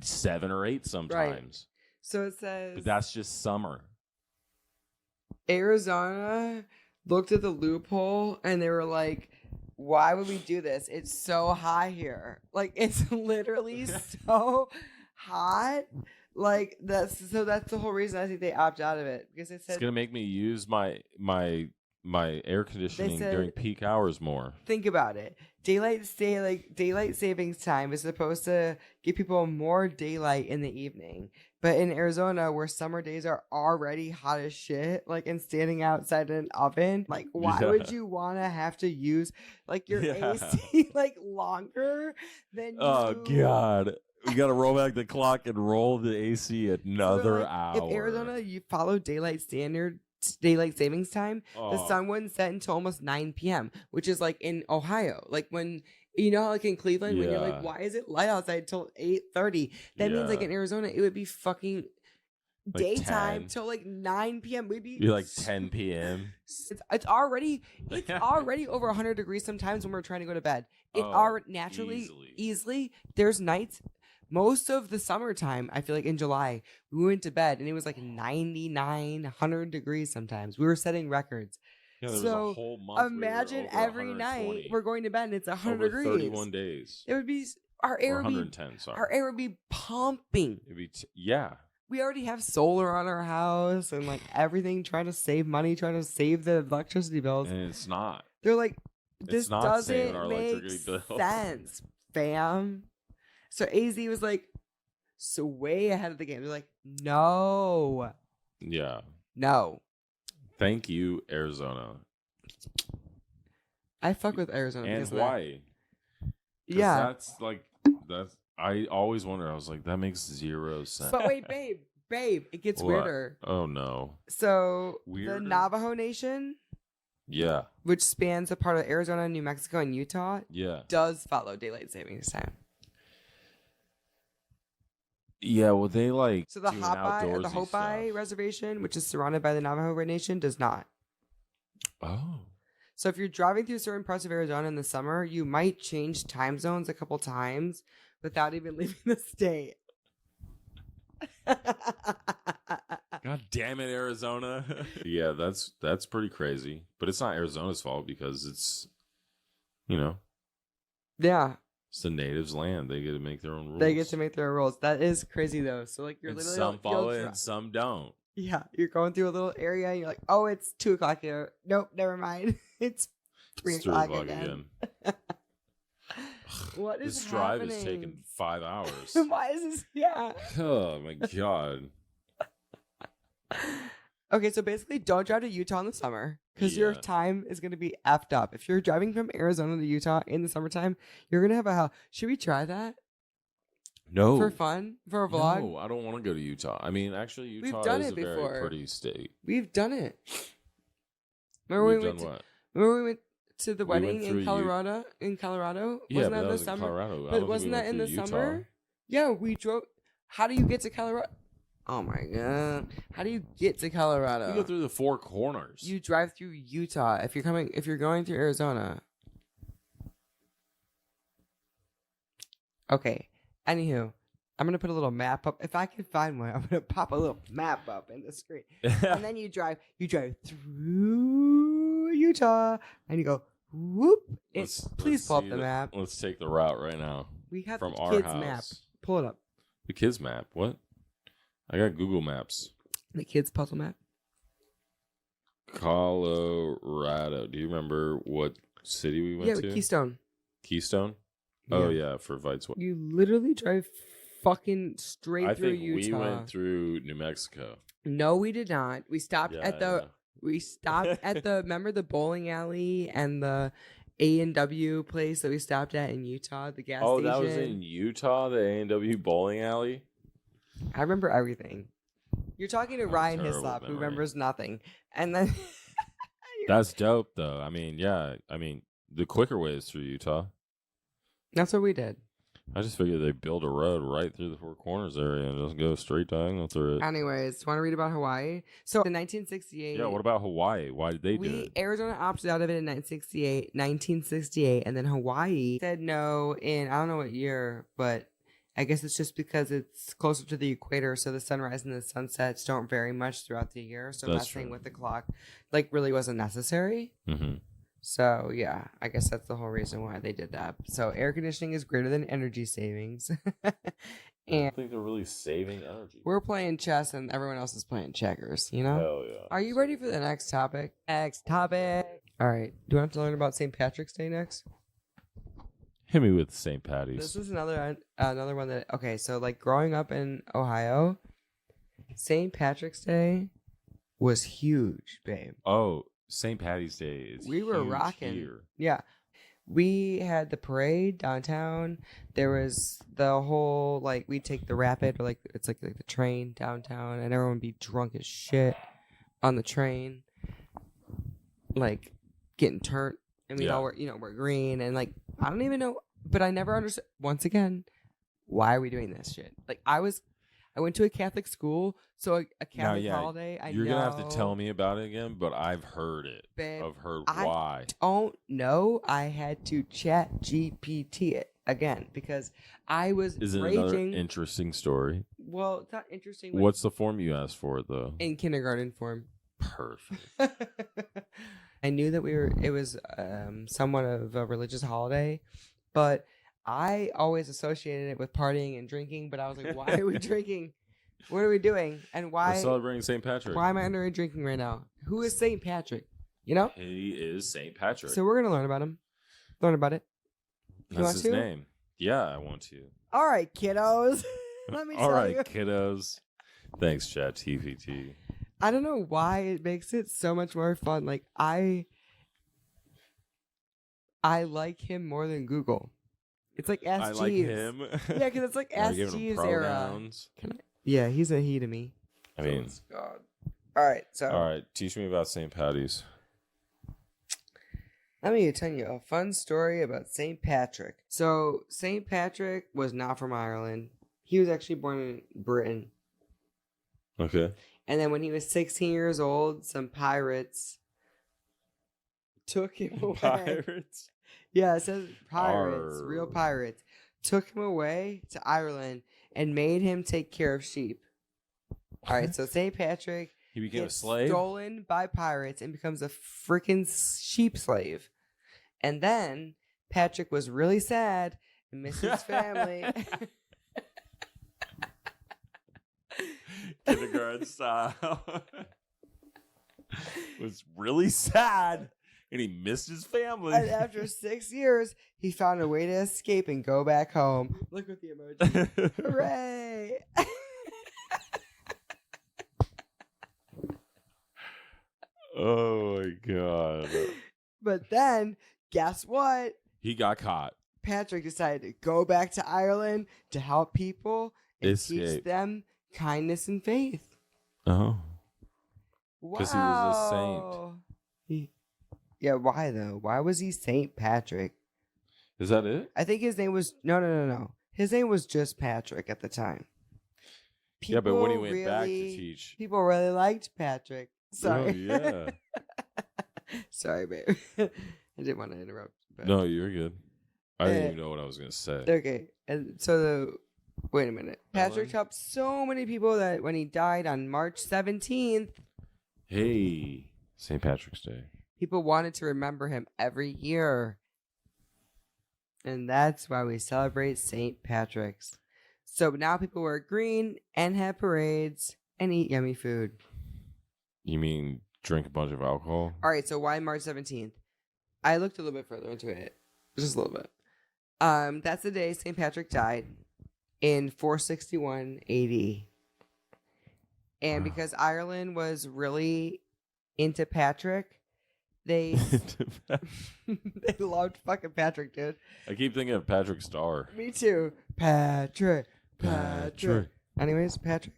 7 or 8 sometimes. Right. So it says, but that's just summer. Arizona looked at the loophole and they were like, why would we do this? It's so hot here. Like, it's literally so hot. Like, that's the whole reason I think they opt out of it, because it said it's gonna make me use my air conditioning during peak hours more. Think about it. Daylight savings time is supposed to give people more daylight in the evening. But in Arizona, where summer days are already hot as shit, like, and standing outside in an oven, like, why would you want to have to use like your AC like longer than God. We got to roll back the clock and roll the AC another hour. If Arizona, you follow daylight savings time, the sun wouldn't set until almost 9 p.m., which is like in Ohio. Like when, you know, like in Cleveland, when you're like, why is it light outside till 8:30? That means like in Arizona, it would be fucking like daytime 10. Till like 9 p.m. We'd be like 10 p.m. It's already over 100 degrees sometimes when we're trying to go to bed. It already naturally easily. There's nights. Most of the summertime, I feel like in July, we went to bed and it was like 99, 100 degrees sometimes. We were setting records. Yeah, so a whole month imagine every night we're going to bed and it's 100 degrees. 31 days. It would be our air would be our air would be pumping. It'd be we already have solar on our house and like everything, trying to save money, trying to save the electricity bills. And it's not. They're like, this doesn't make sense, fam. So AZ was like, so way ahead of the game. They're like, no. Yeah. No. Thank you, Arizona. I fuck with Arizona. And Hawaii. Yeah. That's. I always wonder. I was like, that makes 0 sense. But wait, babe. Babe, it gets What? weirder. Oh no. So Weirder? the Navajo Nation, Yeah. which spans a part of Arizona, New Mexico, and Utah, Yeah. does follow daylight savings time. Yeah, well they like So the doing Hopi or the outdoorsy Hopi stuff. Reservation, which is surrounded by the Navajo Nation, does not. Oh. So if you're driving through certain parts of Arizona in the summer, you might change time zones a couple times without even leaving the state. God damn it, Arizona. Yeah, that's pretty crazy. But it's not Arizona's fault because it's, you know, Yeah, it's the natives' land. They get to make their own rules. they get to make their own rules. That is crazy though. So like you're And literally some follow it and some don't. Yeah, you're going through a little area and you're like, oh, it's 2:00 here. Nope, never mind. It's 3 It's 3 o'clock o'clock again. What is This drive happening? is taking 5 hours. Why is this? Yeah. Oh my god. Okay, so basically, don't drive to Utah in the summer because your Yeah. time is going to be effed up. If you're driving from Arizona to Utah in the summertime, you're going to have a hell. Should we try that No. for fun, for a vlog? No, I don't want to go to Utah. I mean, actually, Utah We've done is it a very before. pretty state. We've done it. Remember We've we done went what? remember we went to the We went wedding through in Colorado? In Colorado? Yeah, Wasn't but that in the was summer? in Colorado. I don't But think wasn't we that went in the through Utah. summer? Yeah, we drove. How do you get to Colorado? Oh my god! How do you get to Colorado? We go through the four corners. You drive through Utah. If you're going through Arizona. Okay. Anywho, I'm gonna put a little map up. If I can find one, I'm gonna pop a little map up in the screen. And then you drive through Utah, and you go whoop. Please pull up the map. Let's take the route right now. We have from the our kids' house. map. Pull it up. The kids map. What? I got Google Maps. The kids' puzzle map. Colorado. Do you remember what city we went to? Yeah, Keystone. Keystone? Oh yeah, for Vites. You literally drive fucking straight I through think Utah. we went through New Mexico. No, we did not. We stopped Yeah, at the. yeah. We stopped at the. Remember the bowling alley and the A&W place that we stopped at in Utah, the gas station. That was in Utah, the A&W bowling alley. I remember everything. You're talking to Ryan terrible Hislop, who memory. remembers nothing, and then. That's dope, though. I mean, yeah. I mean, the quicker way is through Utah. That's what we did. I just figured they build a road right through the Four Corners area and just go straight diagonal through it. Anyways, want to read about Hawaii? So in 1968. Yeah, what about Hawaii? Why did they do it? Arizona opted out of it in 1968, and then Hawaii said no in I don't know what year, but I guess it's just because it's closer to the equator, so the sunrise and the sunsets don't vary much throughout the year. So That's messing true. with the clock, like, really wasn't necessary. Mm-hmm. So yeah, I guess that's the whole reason why they did that. So air conditioning is greater than energy savings, I and don't think they're really saving energy. we're playing chess, and everyone else is playing checkers. You know? Hell yeah. Are you ready for the next topic? Next topic. All right. Do you want to learn about St. Patrick's Day next? Hit me with St. Patty's. This is another one that okay. So like growing up in Ohio, St. Patrick's Day was huge, babe. Oh, St. Patty's Day is We were huge rocking. here. Yeah. We had the parade downtown. There was the whole like we'd take the rapid or like it's like the train downtown, and everyone would be drunk as shit on the train, like getting turned. And we all we're green and like I don't even know, but I never understood. Once again, why are we doing this shit? Like I went to a Catholic school, so a Catholic holiday. You're gonna have to tell me about it again, but I've heard it. Babe, I've heard I why. don't know. I had to Chat GPT it again because I was Is it raging. another interesting story? Well, it's not interesting. What's the form you asked for, though? in kindergarten form? Perfect. I knew that it was somewhat of a religious holiday, but I always associated it with partying and drinking. But I was like, why are we drinking? What are we doing? And why? We're celebrating St. Patrick. Why am I underage drinking right now? Who is St. Patrick? You know? He is St. Patrick. So we're going to learn about him. Learn about it. You That's want his to? name. Yeah, I want to. All right, kiddos. Let me All tell right, you. kiddos. Thanks, Chat GPT. I don't know why it makes it so much more fun. Like I like him more than Google. It's like Ask I like Jeeves. him. Yeah, because it's like Are Ask you giving him Jeeves era. pronouns? Yeah, he's a he to me. I mean, God. All right, teach me about St. Patty's. Let me tell you a fun story about St. Patrick. So, St. Patrick was not from Ireland. He was actually born in Britain. Okay. And then when he was 16 years old, some pirates took him away. Pirates? Yeah, it says pirates, Arr. real pirates. Took him away to Ireland and made him take care of sheep. All right, so St. Patrick... He became a gets slave? stolen by pirates and becomes a freaking sheep slave. And then Patrick was really sad and missed his family. Kindergarten style. Was really sad and he missed his family. And after 6 years, he found a way to escape and go back home. Look at the emoji. Hooray! Oh my God. But then, guess what? He got caught. Patrick decided to go back to Ireland to help people and teach them kindness and faith. Oh. Wow. Because he was a saint. Yeah, why though? Why was he Saint Patrick? Is that it? I think his name was... No. His name was just Patrick at the time. Yeah, but when he went back to teach... People really liked Patrick. Sorry. Oh, yeah. Sorry, babe. I didn't want to interrupt. But... No, you're good. I didn't even know what I was going to say. Okay. And so wait a minute. Patrick helped so many people that when he died on March 17th... Hey, St. Patrick's Day. People wanted to remember him every year. And that's why we celebrate St. Patrick's. So now people wear green and have parades and eat yummy food. You mean drink a bunch of alcohol? All right, so why March 17th? I looked a little bit further into it. Just a little bit. That's the day St. Patrick died in 461 AD. And because Ireland was really into Patrick, they they loved fucking Patrick, dude. I keep thinking of Patrick Star. Me too. Patrick. Anyways, Patrick.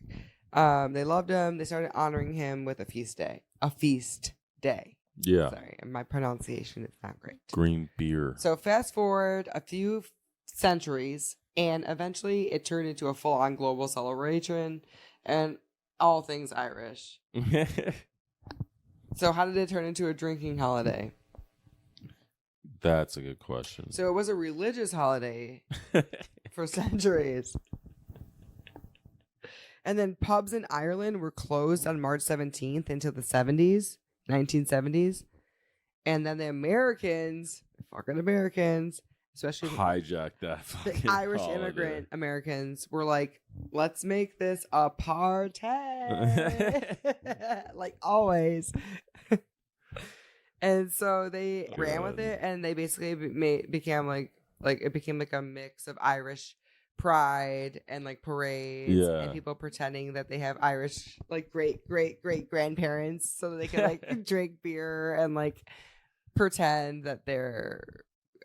They loved him. They started honoring him with a feast day. A feast day. Yeah. Sorry, my pronunciation is not great. Green beer. So fast forward a few centuries, and eventually it turned into a full-on global celebration and all things Irish. So how did it turn into a drinking holiday? That's a good question. So it was a religious holiday for centuries. And then pubs in Ireland were closed on March 17th until the 1970s. And then the Americans, especially hijacked that the fucking Irish holiday. immigrant Americans, were like, let's make this a party. Like always. And so they ran with it, and they basically became like it became like a mix of Irish pride and like parades and people pretending that they have Irish like great grandparents so that they can like drink beer and like pretend that they're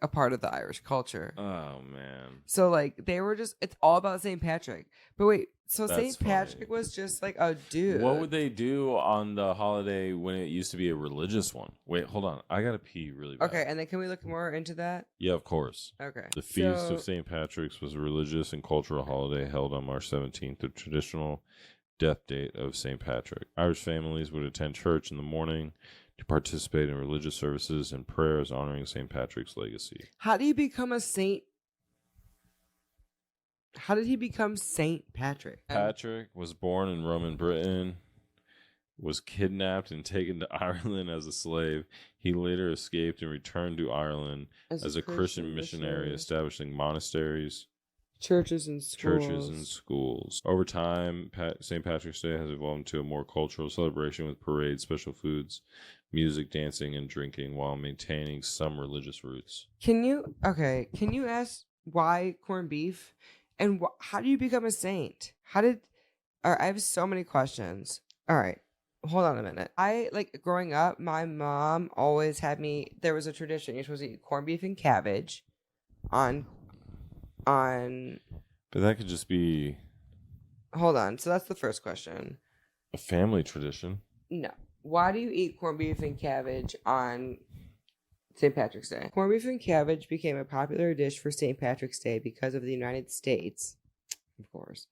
a part of the Irish culture. Oh man. So like they were just, it's all about St. Patrick. But wait, so That's St. Patrick was just like a dude. What would they do on the holiday when it used to be a religious one? Wait, hold on. I gotta pee really bad. Okay, and then can we look more into that? Yeah, of course. Okay. The Feast of St. Patrick's was a religious and cultural holiday held on March 17th, the traditional death date of St. Patrick. Irish families would attend church in the morning to participate in religious services and prayers honoring St. Patrick's legacy. How do you become a saint? How did he become Saint Patrick? Patrick was born in Roman Britain, was kidnapped and taken to Ireland as a slave. He later escaped and returned to Ireland as a Christian missionary, establishing monasteries, churches and schools. Over time, St. Patrick's Day has evolved into a more cultural celebration with parades, special foods, music, dancing, and drinking while maintaining some religious roots. Can you ask why corned beef? And how do you become a saint? I have so many questions. All right. Hold on a minute. Growing up, my mom always had me, there was a tradition. You're supposed to eat corned beef and cabbage on. But that could just be. Hold on. So that's the first question. A family tradition. No. Why do you eat corned beef and cabbage on St. Patrick's Day? Corned beef and cabbage became a popular dish for St. Patrick's Day because of the United States, of course.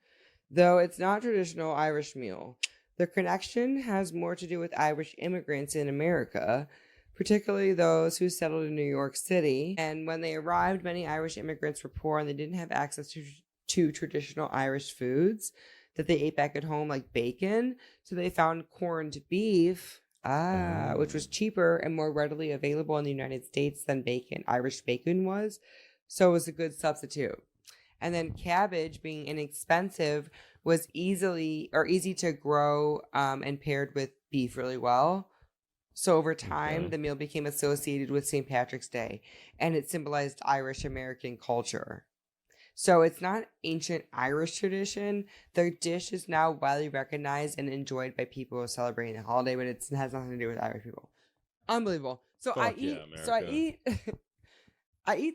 Though it's not a traditional Irish meal, the connection has more to do with Irish immigrants in America, particularly those who settled in New York City. And when they arrived, many Irish immigrants were poor and they didn't have access to traditional Irish foods that they ate back at home, like bacon. So they found corned beef, which was cheaper and more readily available in the United States than bacon. Irish bacon was. So it was a good substitute. And then cabbage, being inexpensive, was easy to grow and paired with beef really well. So over time, the meal became associated with St. Patrick's Day, and it symbolized Irish American culture. So it's not ancient Irish tradition. The dish is now widely recognized and enjoyed by people celebrating the holiday, but it has nothing to do with Irish people. Unbelievable. So I eat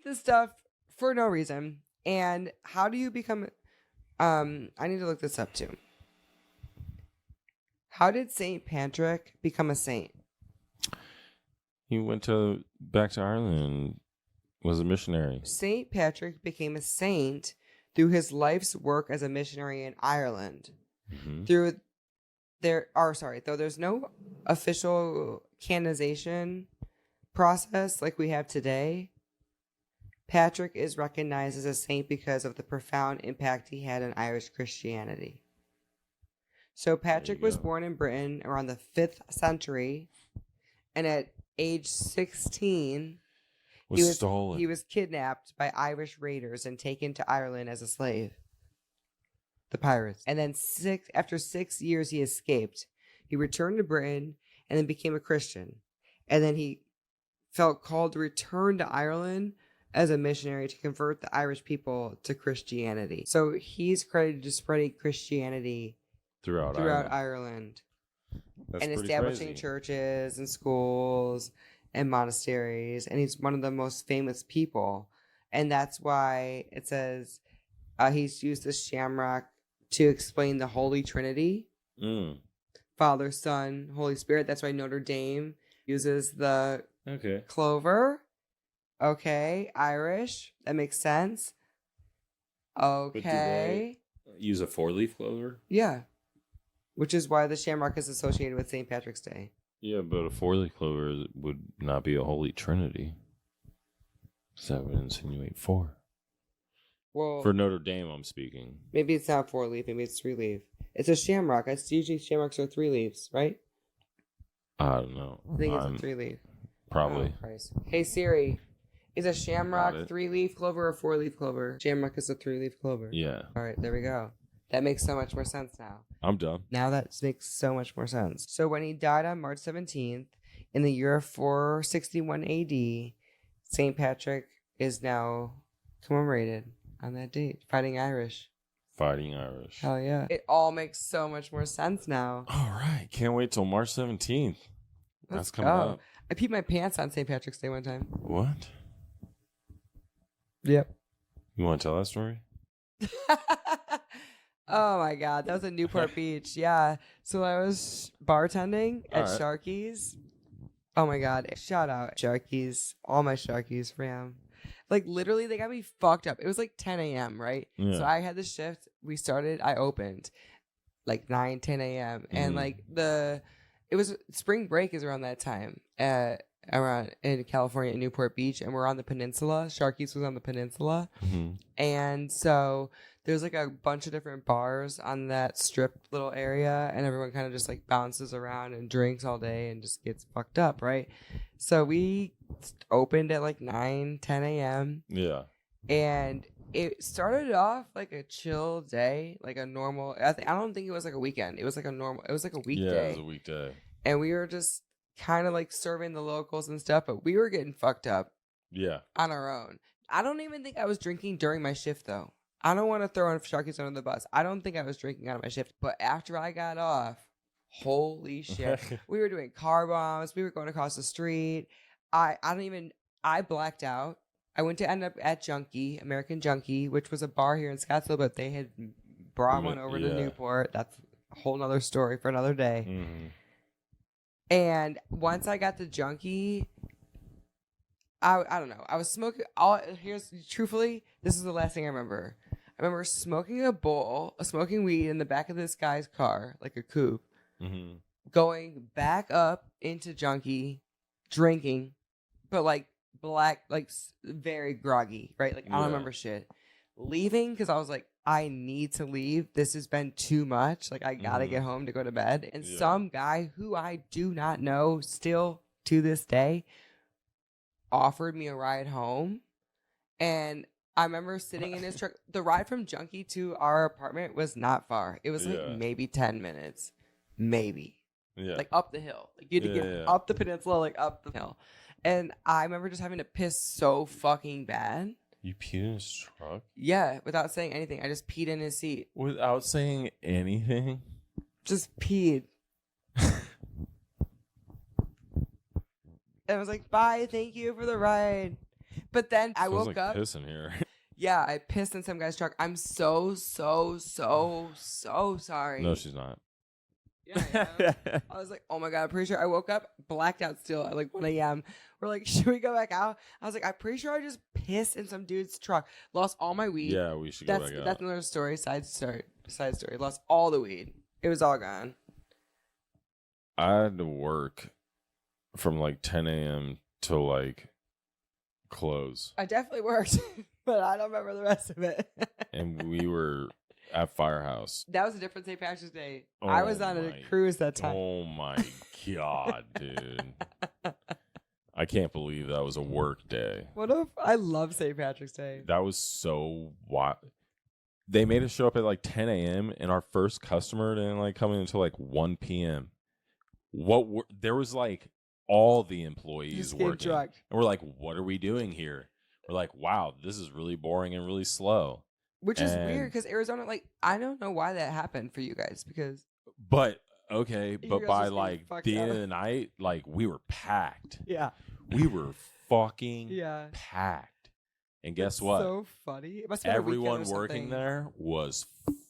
this stuff for no reason. And how do you become? I need to look this up too. How did St. Patrick become a saint? He went back to Ireland and was a missionary. St. Patrick became a saint through his life's work as a missionary in Ireland. Mm-hmm. Though there's no official canonization process like we have today, Patrick is recognized as a saint because of the profound impact he had on Irish Christianity. So Patrick was born in Britain around the 5th century, and at age 16, he was kidnapped by Irish raiders and taken to Ireland as a slave. The pirates. And then after 6 years, he escaped. He returned to Britain and then became a Christian. And then he felt called to return to Ireland as a missionary to convert the Irish people to Christianity. So he's credited to spreading Christianity throughout Ireland. And establishing churches and schools and monasteries. And he's one of the most famous people. And that's why it says he's used the shamrock to explain the Holy Trinity. Father, Son, Holy Spirit. That's why Notre Dame uses the clover. Okay, Irish. That makes sense. Okay. But do they use a 4-leaf clover? Yeah. Which is why the shamrock is associated with St. Patrick's Day. Yeah, but a 4-leaf clover would not be a Holy Trinity. So that would insinuate 4. Well, for Notre Dame, I'm speaking. Maybe it's not 4-leaf. Maybe it's 3-leaf. It's a shamrock. Usually shamrocks are 3 leaves, right? I don't know. I think it's a 3-leaf. Probably. Oh, Christ. Hey, Siri. Is a shamrock 3-leaf clover or 4-leaf clover? Shamrock is a 3-leaf clover. Yeah. All right, there we go. That makes so much more sense now. I'm done. Now that makes so much more sense. So when he died on March 17th, in the year 461 AD, St. Patrick is now commemorated on that date. Fighting Irish. Hell yeah. It all makes so much more sense now. All right. Can't wait till March 17th. That's coming up. I peed my pants on St. Patrick's Day one time. What? Yep. You want to tell that story? Oh my God, that was in Newport Beach. Yeah. So I was bartending at Sharky's. Oh my God. Shout out Sharky's. All my Sharky's fam. Like literally they got me fucked up. It was like 10 a.m., right? Yeah. So I had the shift. I opened like 9, 10 a.m. And like it was spring break is around that time around in California at Newport Beach. And we're on the peninsula. Sharky's was on the peninsula. Mm-hmm. And so there's like a bunch of different bars on that strip little area, and everyone kind of just like bounces around and drinks all day and just gets fucked up, right? So we opened at like 9, 10 a.m. Yeah. And it started off like a chill day, like a normal. I don't think it was like a weekend. It was like a weekday. Yeah, it was a weekday. And we were just kind of like serving the locals and stuff, but we were getting fucked up. Yeah. On our own. I don't even think I was drinking during my shift though. I don't want to throw Sharky's under the bus. I don't think I was drinking out of my shift. But after I got off, holy shit. We were doing car bombs. We were going across the street. I blacked out. I went to end up at Junkie, American Junkie, which was a bar here in Scottsdale, but they had brought one over to Newport. That's a whole nother story for another day. Mm-hmm. And once I got the junkie, I don't know. I was smoking. Truthfully, this is the last thing I remember. I remember smoking weed in the back of this guy's car, like a coupe, Mm-hmm. going back up into junkie, drinking, but like black, like very groggy, right? Like I don't remember shit. Leaving because I was like, I need to leave. This has been too much. Like I gotta get home to go to bed. And some guy who I do not know still to this day offered me a ride home. And I remember sitting in his truck. The ride from Junkie to our apartment was not far. It was like maybe 10 minutes. Maybe. Yeah. Like up the hill. Like you had to get up the peninsula, like up the hill. And I remember just having to piss so fucking bad. You peed in his truck? Yeah, without saying anything. I just peed in his seat. Without saying anything? Just peed. And I was like, bye, thank you for the ride. But then I woke up. Piss in here. Yeah, I pissed in some guy's truck. I'm so sorry. No, she's not. Yeah, I was like, oh my God, I'm pretty sure I woke up blacked out still at like 1 a.m. We're like, should we go back out? I was like, I'm pretty sure I just pissed in some dude's truck. Lost all my weed. Yeah, we should go back out. That's another story. Side story. Lost all the weed. It was all gone. I had to work from like 10 a.m. till like close. I definitely worked, but I don't remember the rest of it. And we were at Firehouse. That was a different St. Patrick's Day. I was on a cruise that time. Oh my God, dude. I can't believe that was a work day. What if I love St. Patrick's Day? That was so wild. They made us show up at like 10 a.m. and our first customer didn't like come in until like 1 p.m. There was like all the employees working. And we're like, what are we doing here? We're like, wow, this is really boring and really slow. Which is weird because Arizona, like, I don't know why that happened for you guys because. But by like the end of the night, like we were packed. Yeah. We were fucking packed. And guess what? So funny. It must Everyone working there was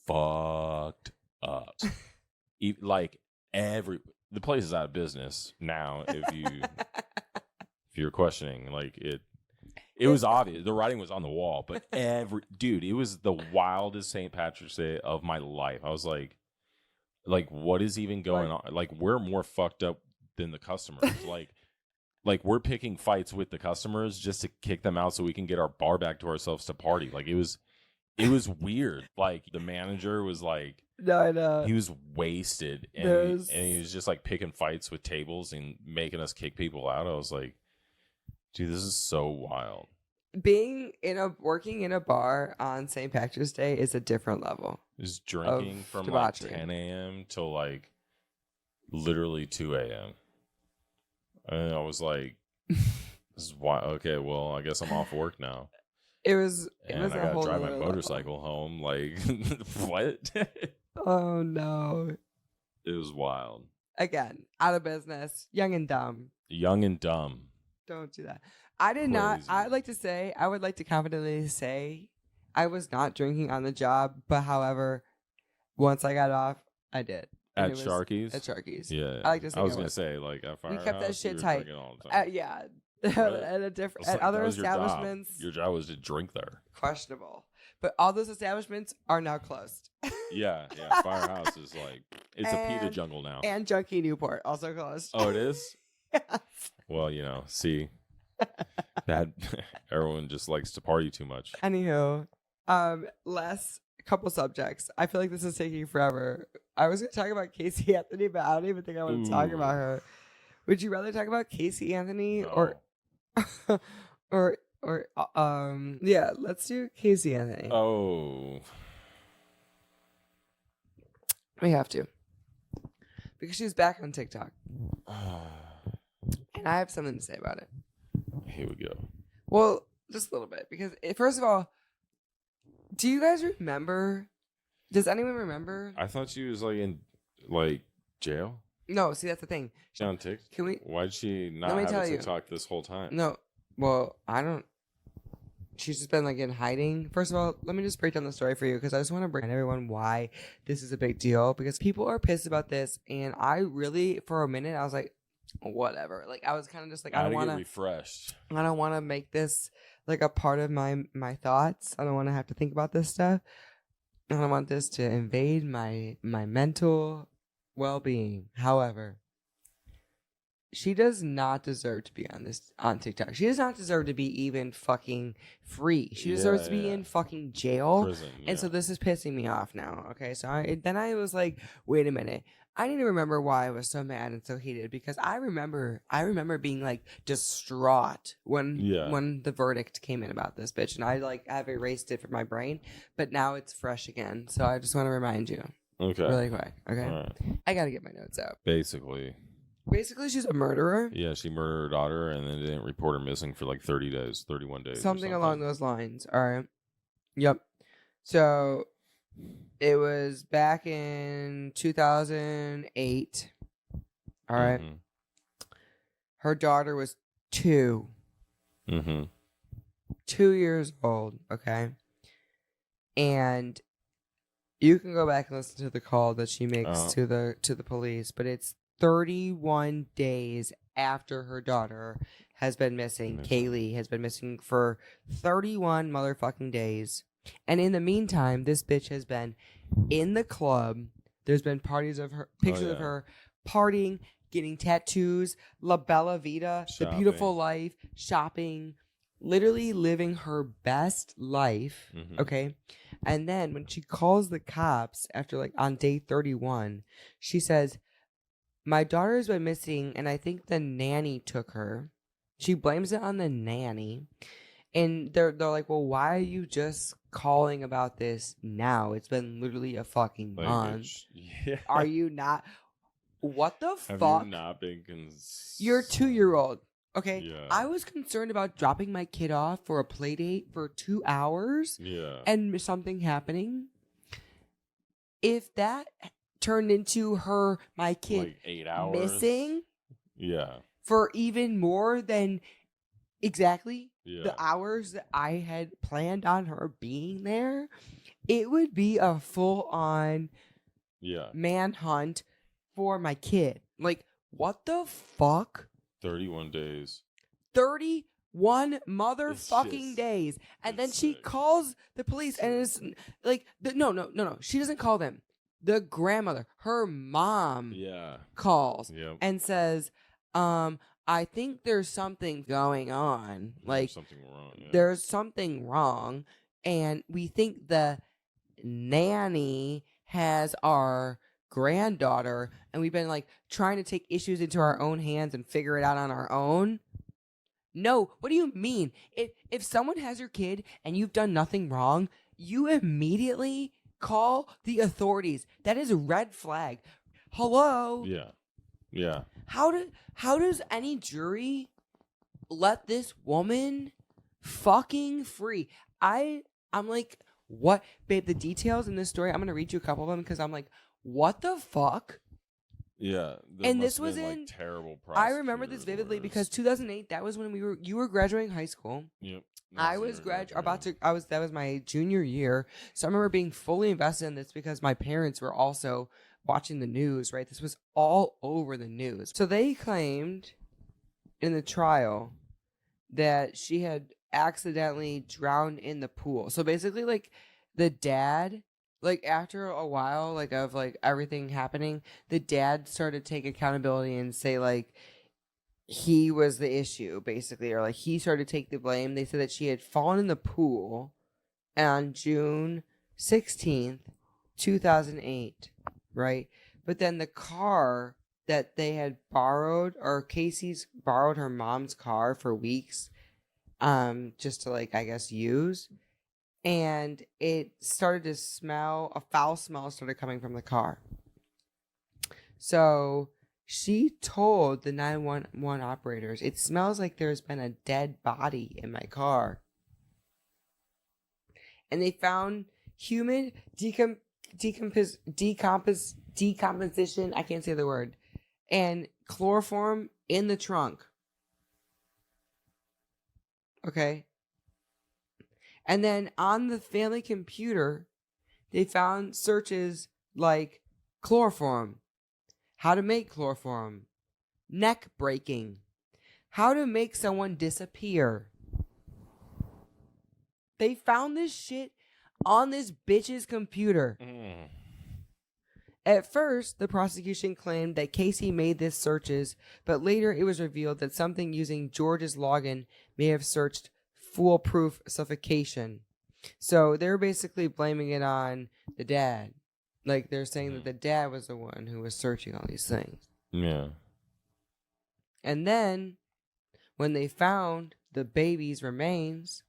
fucked up. Like the place is out of business now. If you're questioning, like it was obvious. The writing was on the wall, but it was the wildest St. Patrick's Day of my life. I was like, what is even going on? Like, we're more fucked up than the customers. like we're picking fights with the customers just to kick them out so we can get our bar back to ourselves to party. Like, it was weird. Like, the manager was like, no, I know. He was wasted, and he was just like picking fights with tables and making us kick people out. I was like, dude, this is so wild. Working in a bar on St. Patrick's Day is a different level. Just drinking from debauchery. Like 10 a.m. till like literally 2 a.m. And I was like, this is why. Okay, well, I guess I'm off work now. I gotta drive my motorcycle home. Like, what? Oh no! It was wild. Again, out of business, young and dumb. Young and dumb. Don't do that. I did not. I would like to confidently say I was not drinking on the job, but however, once I got off, I did. At Sharky's? At Sharky's. Yeah. I like to say I was going to say, like, at Firehouse, we kept that shit tight. All the time. Yeah. Really? At other establishments. Your job was to drink there. Questionable. But all those establishments are now closed. Yeah. Firehouse is like, it's a pita jungle now. And Junkie Newport also closed. Oh, it is? Yes. Well, see, that everyone just likes to party too much. Anywho, last couple subjects. I feel like this is taking forever. I was going to talk about Casey Anthony, but I don't even think I want to talk about her. Would you rather talk about Casey Anthony or yeah, let's do Casey Anthony. Oh. We have to. Because she's back on TikTok. And I have something to say about it. Here we go. Well, just a little bit. Because, first of all, do you guys remember? Does anyone remember? I thought she was, like, in, like, jail. No, see, that's the thing. She on TikTok? Why did she not have a TikTok this whole time? No. Well, I don't. she's just been like in hiding. First of all, let me just break down the story for you because I just want to bring everyone why this is a big deal, because people are pissed about this, and I really, for a minute, I was like, whatever. Like I was kind of just like, I don't want to refreshed. I don't want to make this like a part of my thoughts. I don't want to have to think about this stuff. I don't want this to invade my mental well-being. However, she does not deserve to be on TikTok. She does not deserve to be even fucking free. She deserves to be in fucking jail. Prison, And so this is pissing me off now. Okay, so I was like, wait a minute. I need to remember why I was so mad and so heated, because I remember being like distraught when the verdict came in about this bitch, and I like have erased it from my brain, but now it's fresh again. So I just want to remind you. Okay. Really quick. Okay. All right. I gotta get my notes out. Basically, she's a murderer. Yeah, she murdered her daughter and then didn't report her missing for like 30 days, 31 days. Something along those lines. All right. Yep. So it was back in 2008. All right. Mm-hmm. Her daughter was 2. Mm-hmm. 2 years old. Okay. And you can go back and listen to the call that she makes to the police, but it's 31 days after her daughter has been missing. Kaylee has been missing for 31 motherfucking days. And in the meantime, this bitch has been in the club. There's been pictures of her partying, getting tattoos, La Bella Vita, shopping. The beautiful life, shopping, literally living her best life. Mm-hmm. Okay. And then when she calls the cops after like on day 31, she says, my daughter's been missing, and I think the nanny took her. She blames it on the nanny. And they're like, well, why are you just calling about this now? It's been literally a fucking month. Yeah. Are you not? What the Have fuck? you not been You're a 2-year-old. Okay? Yeah. I was concerned about dropping my kid off for a play date for 2 hours. Yeah. And something happening. If that turned into my kid like 8 hours missing. Yeah. For even more than exactly the hours that I had planned on her being there, it would be a full-on manhunt for my kid. Like, what the fuck? 31 days. 31 motherfucking days. And then she calls the police and it's like, no. She doesn't call them. The grandmother, her mom, calls and says, I think there's something going on. Like, there's something wrong. And we think the nanny has our granddaughter, and we've been like trying to take issues into our own hands and figure it out on our own. No, what do you mean? If someone has your kid and you've done nothing wrong, you immediately call the authorities. That is a red flag. Hello? Yeah. How does any jury let this woman fucking free? I'm like, what? Babe, the details in this story, I'm going to read you a couple of them because I'm like, what the fuck? Yeah. And this was in terrible I remember this vividly because 2008, that was when you were graduating high school. Yep. That was my junior year. So I remember being fully invested in this because my parents were also watching the news, right? This was all over the news. So they claimed in the trial that she had accidentally drowned in the pool. So basically, like, the dad, like, after a while, like, of, like, everything happening, the dad started to take accountability and say, like, he was the issue, basically, or, like, he started to take the blame. They said that she had fallen in the pool on June 16th, 2008, right? But then the car that they had borrowed, or Casey's borrowed her mom's car for weeks, just to, like, I guess, use. And it started to smell, a foul smell started coming from the car. So she told the 911 operators, it smells like there's been a dead body in my car. And they found human decomposition, I can't say the word, and chloroform in the trunk. Okay. And then on the family computer, they found searches like chloroform, how to make chloroform, neck breaking, how to make someone disappear. They found this shit on this bitch's computer. At first, the prosecution claimed that Casey made these searches, but later it was revealed that something using George's login may have searched foolproof suffocation. So they're basically blaming it on the dad. Like, they're saying that the dad was the one who was searching all these things. Yeah. And then, when they found the baby's remains,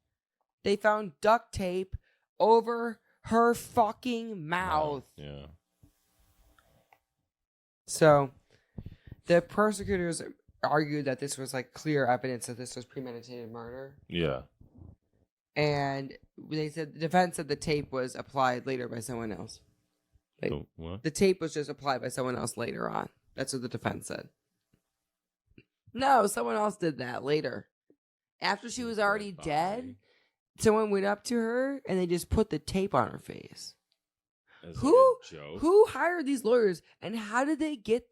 they found duct tape over her fucking mouth. Yeah. So, the prosecutors argued that this was like clear evidence that this was premeditated murder. Yeah. And they said the defense said the tape was applied later by someone else. Like, what? the tape was just applied by someone else later on. That's what the defense said. No, someone else did that later. After she was already dead, someone went up to her and they just put the tape on her face. Who hired these lawyers, and how did they get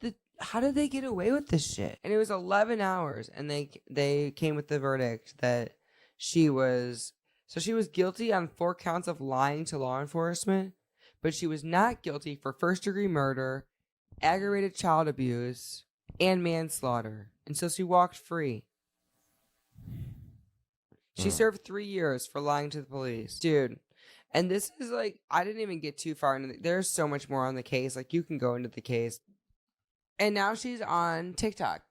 away with this shit? And it was 11 hours, and they came with the verdict that she was guilty on 4 counts of lying to law enforcement, but she was not guilty for first-degree murder, aggravated child abuse, and manslaughter. And so she walked free. She served 3 years for lying to the police. Dude. And this is like, I didn't even get too far into there's so much more on the case. Like, you can go into the case. And now she's on TikTok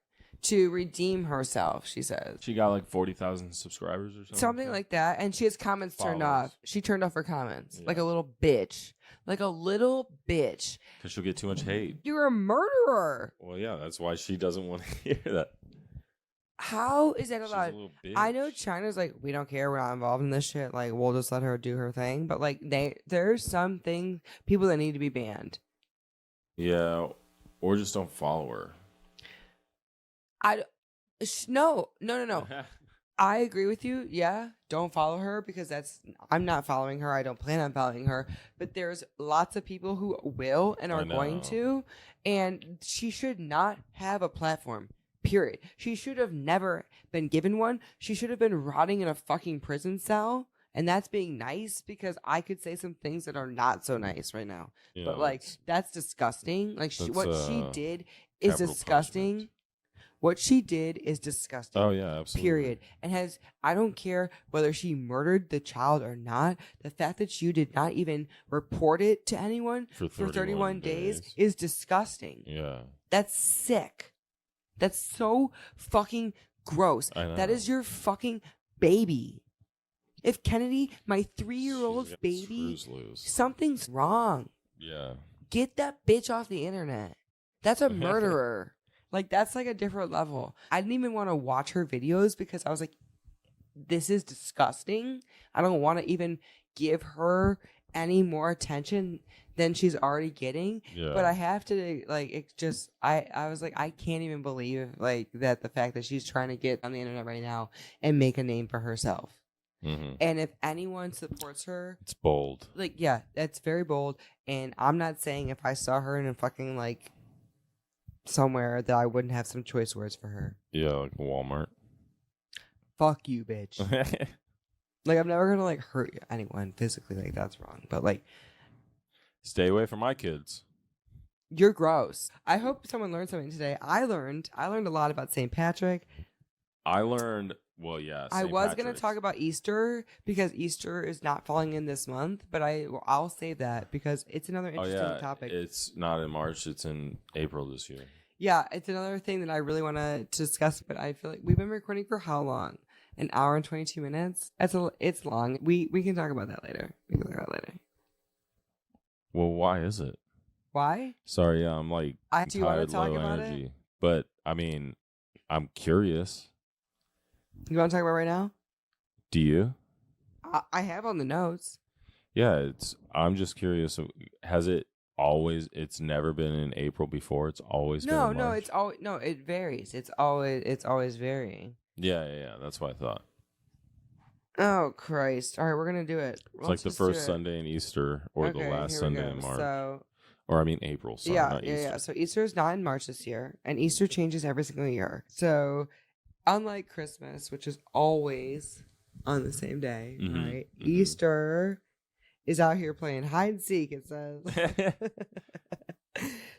to redeem herself, she says. She got like 40,000 subscribers or something? Something like that. And she has comments turned off. She turned off her comments. Yeah. Like a little bitch. Like a little bitch. Because she'll get too much hate. You're a murderer. Well, yeah, that's why she doesn't want to hear that. How is that allowed? She's a little bitch. I know China's like, we don't care, we're not involved in this shit. Like, we'll just let her do her thing. But like, there's some people that need to be banned. Yeah, or just don't follow her. No. I agree with you. Yeah, don't follow her because I'm not following her. I don't plan on following her. But there's lots of people who will and are going to, and she should not have a platform. Period. She should have never been given one. She should have been rotting in a fucking prison cell. And that's being nice because I could say some things that are not so nice right now. Yeah, but like, that's disgusting. Like, what she did is disgusting. Punishment. What she did is disgusting. Oh, yeah, absolutely. Period. And I don't care whether she murdered the child or not. The fact that you did not even report it to anyone for 31 days is disgusting. Yeah. That's sick. That's so fucking gross. That is your fucking baby. If Kennedy, my 3-year-old baby, something's wrong. Yeah. Get that bitch off the internet. That's a murderer. Like, that's like a different level. I didn't even want to watch her videos because I was like, this is disgusting. I don't want to even give her any more attention than she's already getting. Yeah. But I have to, like, it's just, I was like, I can't even believe, like, that the fact that she's trying to get on the internet right now and make a name for herself. Mm-hmm. And if anyone supports her, it's bold. Like, yeah, that's very bold. And I'm not saying if I saw her in a fucking, like, somewhere that I wouldn't have some choice words for her. Yeah, like Walmart. Fuck you, bitch. Like, I'm never gonna like hurt anyone physically. Like, that's wrong. But like, stay away from my kids. You're gross. I hope someone learned something today. I learned a lot about St. Patrick. Well, yeah. I was going to talk about Easter because Easter is not falling in this month, but I'll save that because it's another interesting topic. It's not in March. It's in April this year. Yeah, it's another thing that I really want to discuss, but I feel like we've been recording for how long? An hour and 22 minutes? It's long. We can talk about that later. Well, why is it? Why? Sorry, I'm like do you want to talk about energy. It? But, I mean, I'm curious. You want to talk about it right now? Do you? I have on the notes. Yeah, I'm just curious. It's never been in April before. It's always been in March. It varies. It's always varying. Yeah. That's what I thought. Oh, Christ. All right, we're going to do it. It's like the first Sunday in Easter or the last Sunday in March. So, or I mean April, sorry, not Easter. Yeah. So Easter is not in March this year, and Easter changes every single year. So unlike Christmas, which is always on the same day, right? Mm-hmm. Easter is out here playing hide and seek, it says.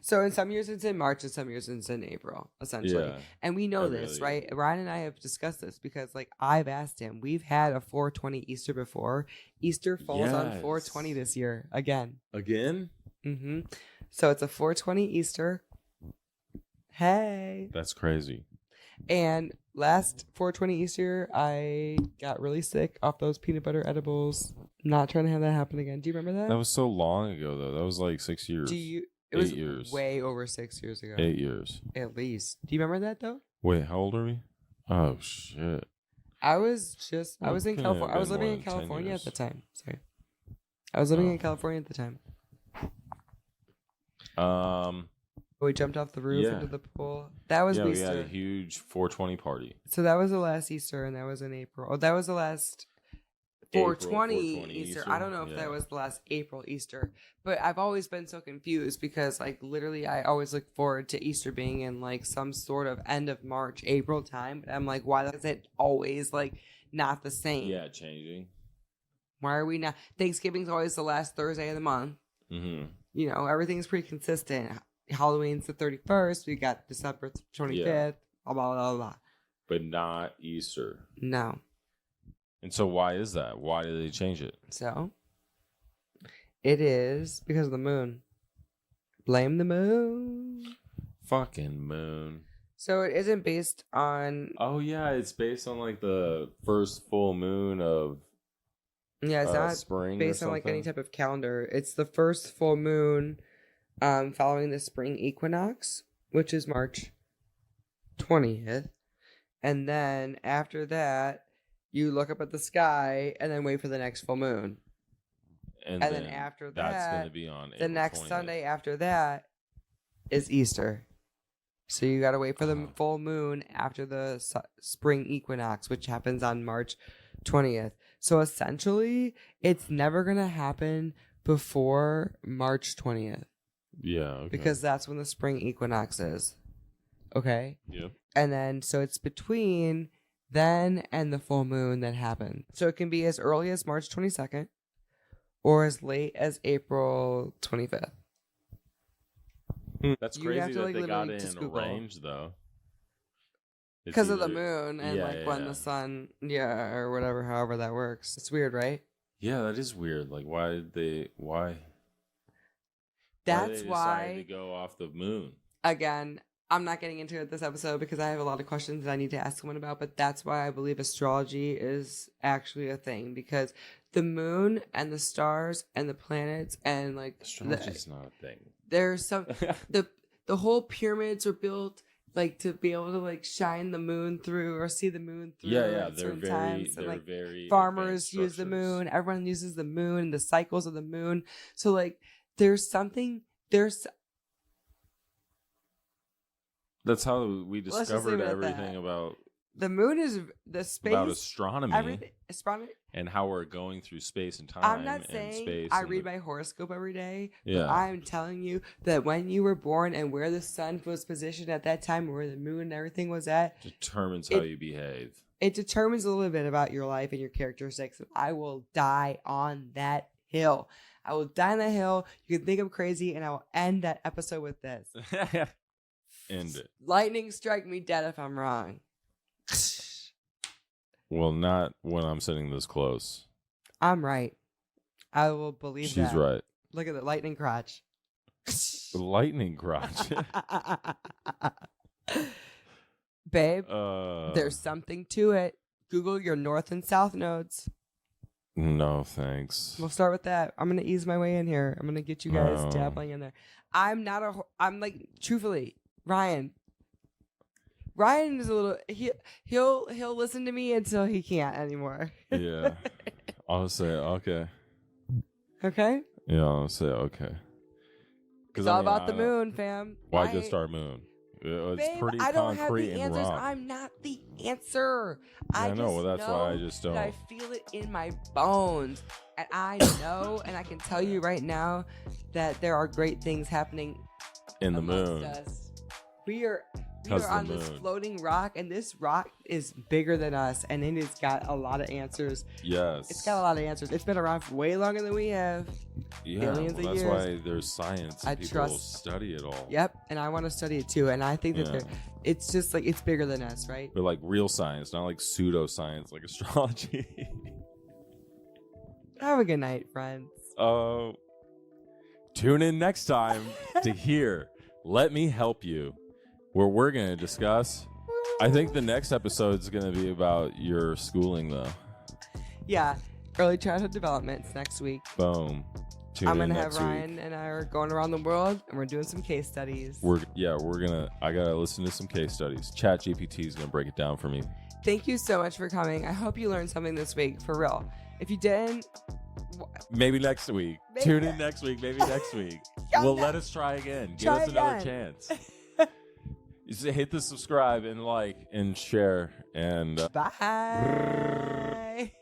So in some years it's in March and some years it's in April, essentially. Yeah, and we know this, right? Ryan and I have discussed this because, like, I've asked him. We've had a 420 Easter before. Easter falls on 420 this year again. Again? Mm-hmm. So it's a 420 Easter. Hey. That's crazy. And last 420 Easter, I got really sick off those peanut butter edibles. Not trying to have that happen again. Do you remember that? That was so long ago, though. That was like 6 years. It was 8 years. Way over 6 years ago. 8 years. At least. Do you remember that, though? Wait, how old are we? Oh, shit. I was in California. I was living in California at the time. Sorry. I was living in California at the time. We jumped off the roof into the pool. That was Easter. We had a huge 420 party. So that was the last Easter, and that was in April. Oh, that was the last 420 Easter. I don't know if that was the last April Easter, but I've always been so confused because, like, literally I always look forward to Easter being in, like, some sort of end of March, April time. But I'm like, why is it always, like, not the same? Yeah, changing. Why are we not? Thanksgiving's always the last Thursday of the month. Mm-hmm. You know, everything's pretty consistent. Halloween's the 31st. We got December 25th. Blah, blah, blah, blah. But not Easter. No. And so why is that? Why did they change it? So, it is because of the moon. Blame the moon. Fucking moon. So it isn't based on... Oh, yeah. It's based on, like, the first full moon of it's not spring based on, like, any type of calendar. It's the first full moon following the spring equinox, which is March 20th. And then after that, you look up at the sky and then wait for the next full moon. And then after that, that's going to be on the next 20th. Sunday after that is Easter. So you got to wait for the full moon after the spring equinox, which happens on March 20th. So essentially, it's never going to happen before March 20th. Yeah. Okay. Because that's when the spring equinox is. Okay? Yep. And then, so it's between then and the full moon that happened. So it can be as early as March 22nd or as late as April 25th. That's crazy that they got it in a range, though. Because of the moon and when the sun, or whatever, however that works. It's weird, right? Yeah, that is weird. Like, why? That's why they decided to go off the moon. Again, I'm not getting into it this episode because I have a lot of questions that I need to ask someone about, but that's why I believe astrology is actually a thing, because the moon and the stars and the planets and, like, astrology's not a thing. There's some the whole pyramids were built, like, to be able to, like, shine the moon through or see the moon through at certain times. And, like, farmers use the moon. Everyone uses the moon, the cycles of the moon. So, like, that's how we discovered everything about the moon is the space about astronomy. Astronomy. And how we're going through space and time. I'm not saying I read my horoscope every day, but I'm telling you that when you were born and where the sun was positioned at that time, where the moon and everything was at, determines how you behave. It determines a little bit about your life and your characteristics. I will die on that hill. I will die on that hill. You can think I'm crazy, and I will end that episode with this. End it. Lightning strike me dead if I'm wrong. Well, not when I'm sitting this close. I'm right. I will believe that. She's right. Look at the lightning crotch. The lightning crotch. Babe, there's something to it. Google your north and south nodes. No, thanks. We'll start with that. I'm going to ease my way in here. I'm going to get you guys dabbling in there. I'm like, truthfully, Ryan is a little, he'll listen to me until he can't anymore. Yeah. I'll say okay. Okay? Yeah, I'll say okay. It's all about the moon, fam. Why just our moon? It's Babe, pretty I don't have concrete the and answers. raw. I'm not the answer. I know. Well, that's why I know just don't. that I feel it in my bones. And I know, and I can tell you right now that there are great things happening In the amongst moon. us. We are 'Cause of on the this moon. floating rock, and this rock is bigger than us, and it has got a lot of answers. Yes. It's got a lot of answers. It's been around for way longer than we have. Yeah, billions well, of that's years. why there's science. I And people trust- study it all. Yep, and I want to study it too. And I think that Yeah. it's just like it's bigger than us, right? But like real science, not like pseudoscience, like astrology. Have a good night, friends. Tune in next time to hear Let Me Help You, where we're going to discuss. I think the next episode is going to be about your schooling, though. Yeah, early childhood developments next week. Boom. Tune I'm in gonna have next Ryan week. and I are going around the world, and we're doing some case studies. I gotta listen to some case studies. Chat GPT is gonna break it down for me. Thank you so much for coming. I hope you learned something this week, for real. If you didn't, Maybe next week. Maybe Tune in next- next week. Maybe next week. Come Well, back. let us try again. Give Try us another again. chance. Just hit the subscribe and like and share and. bye.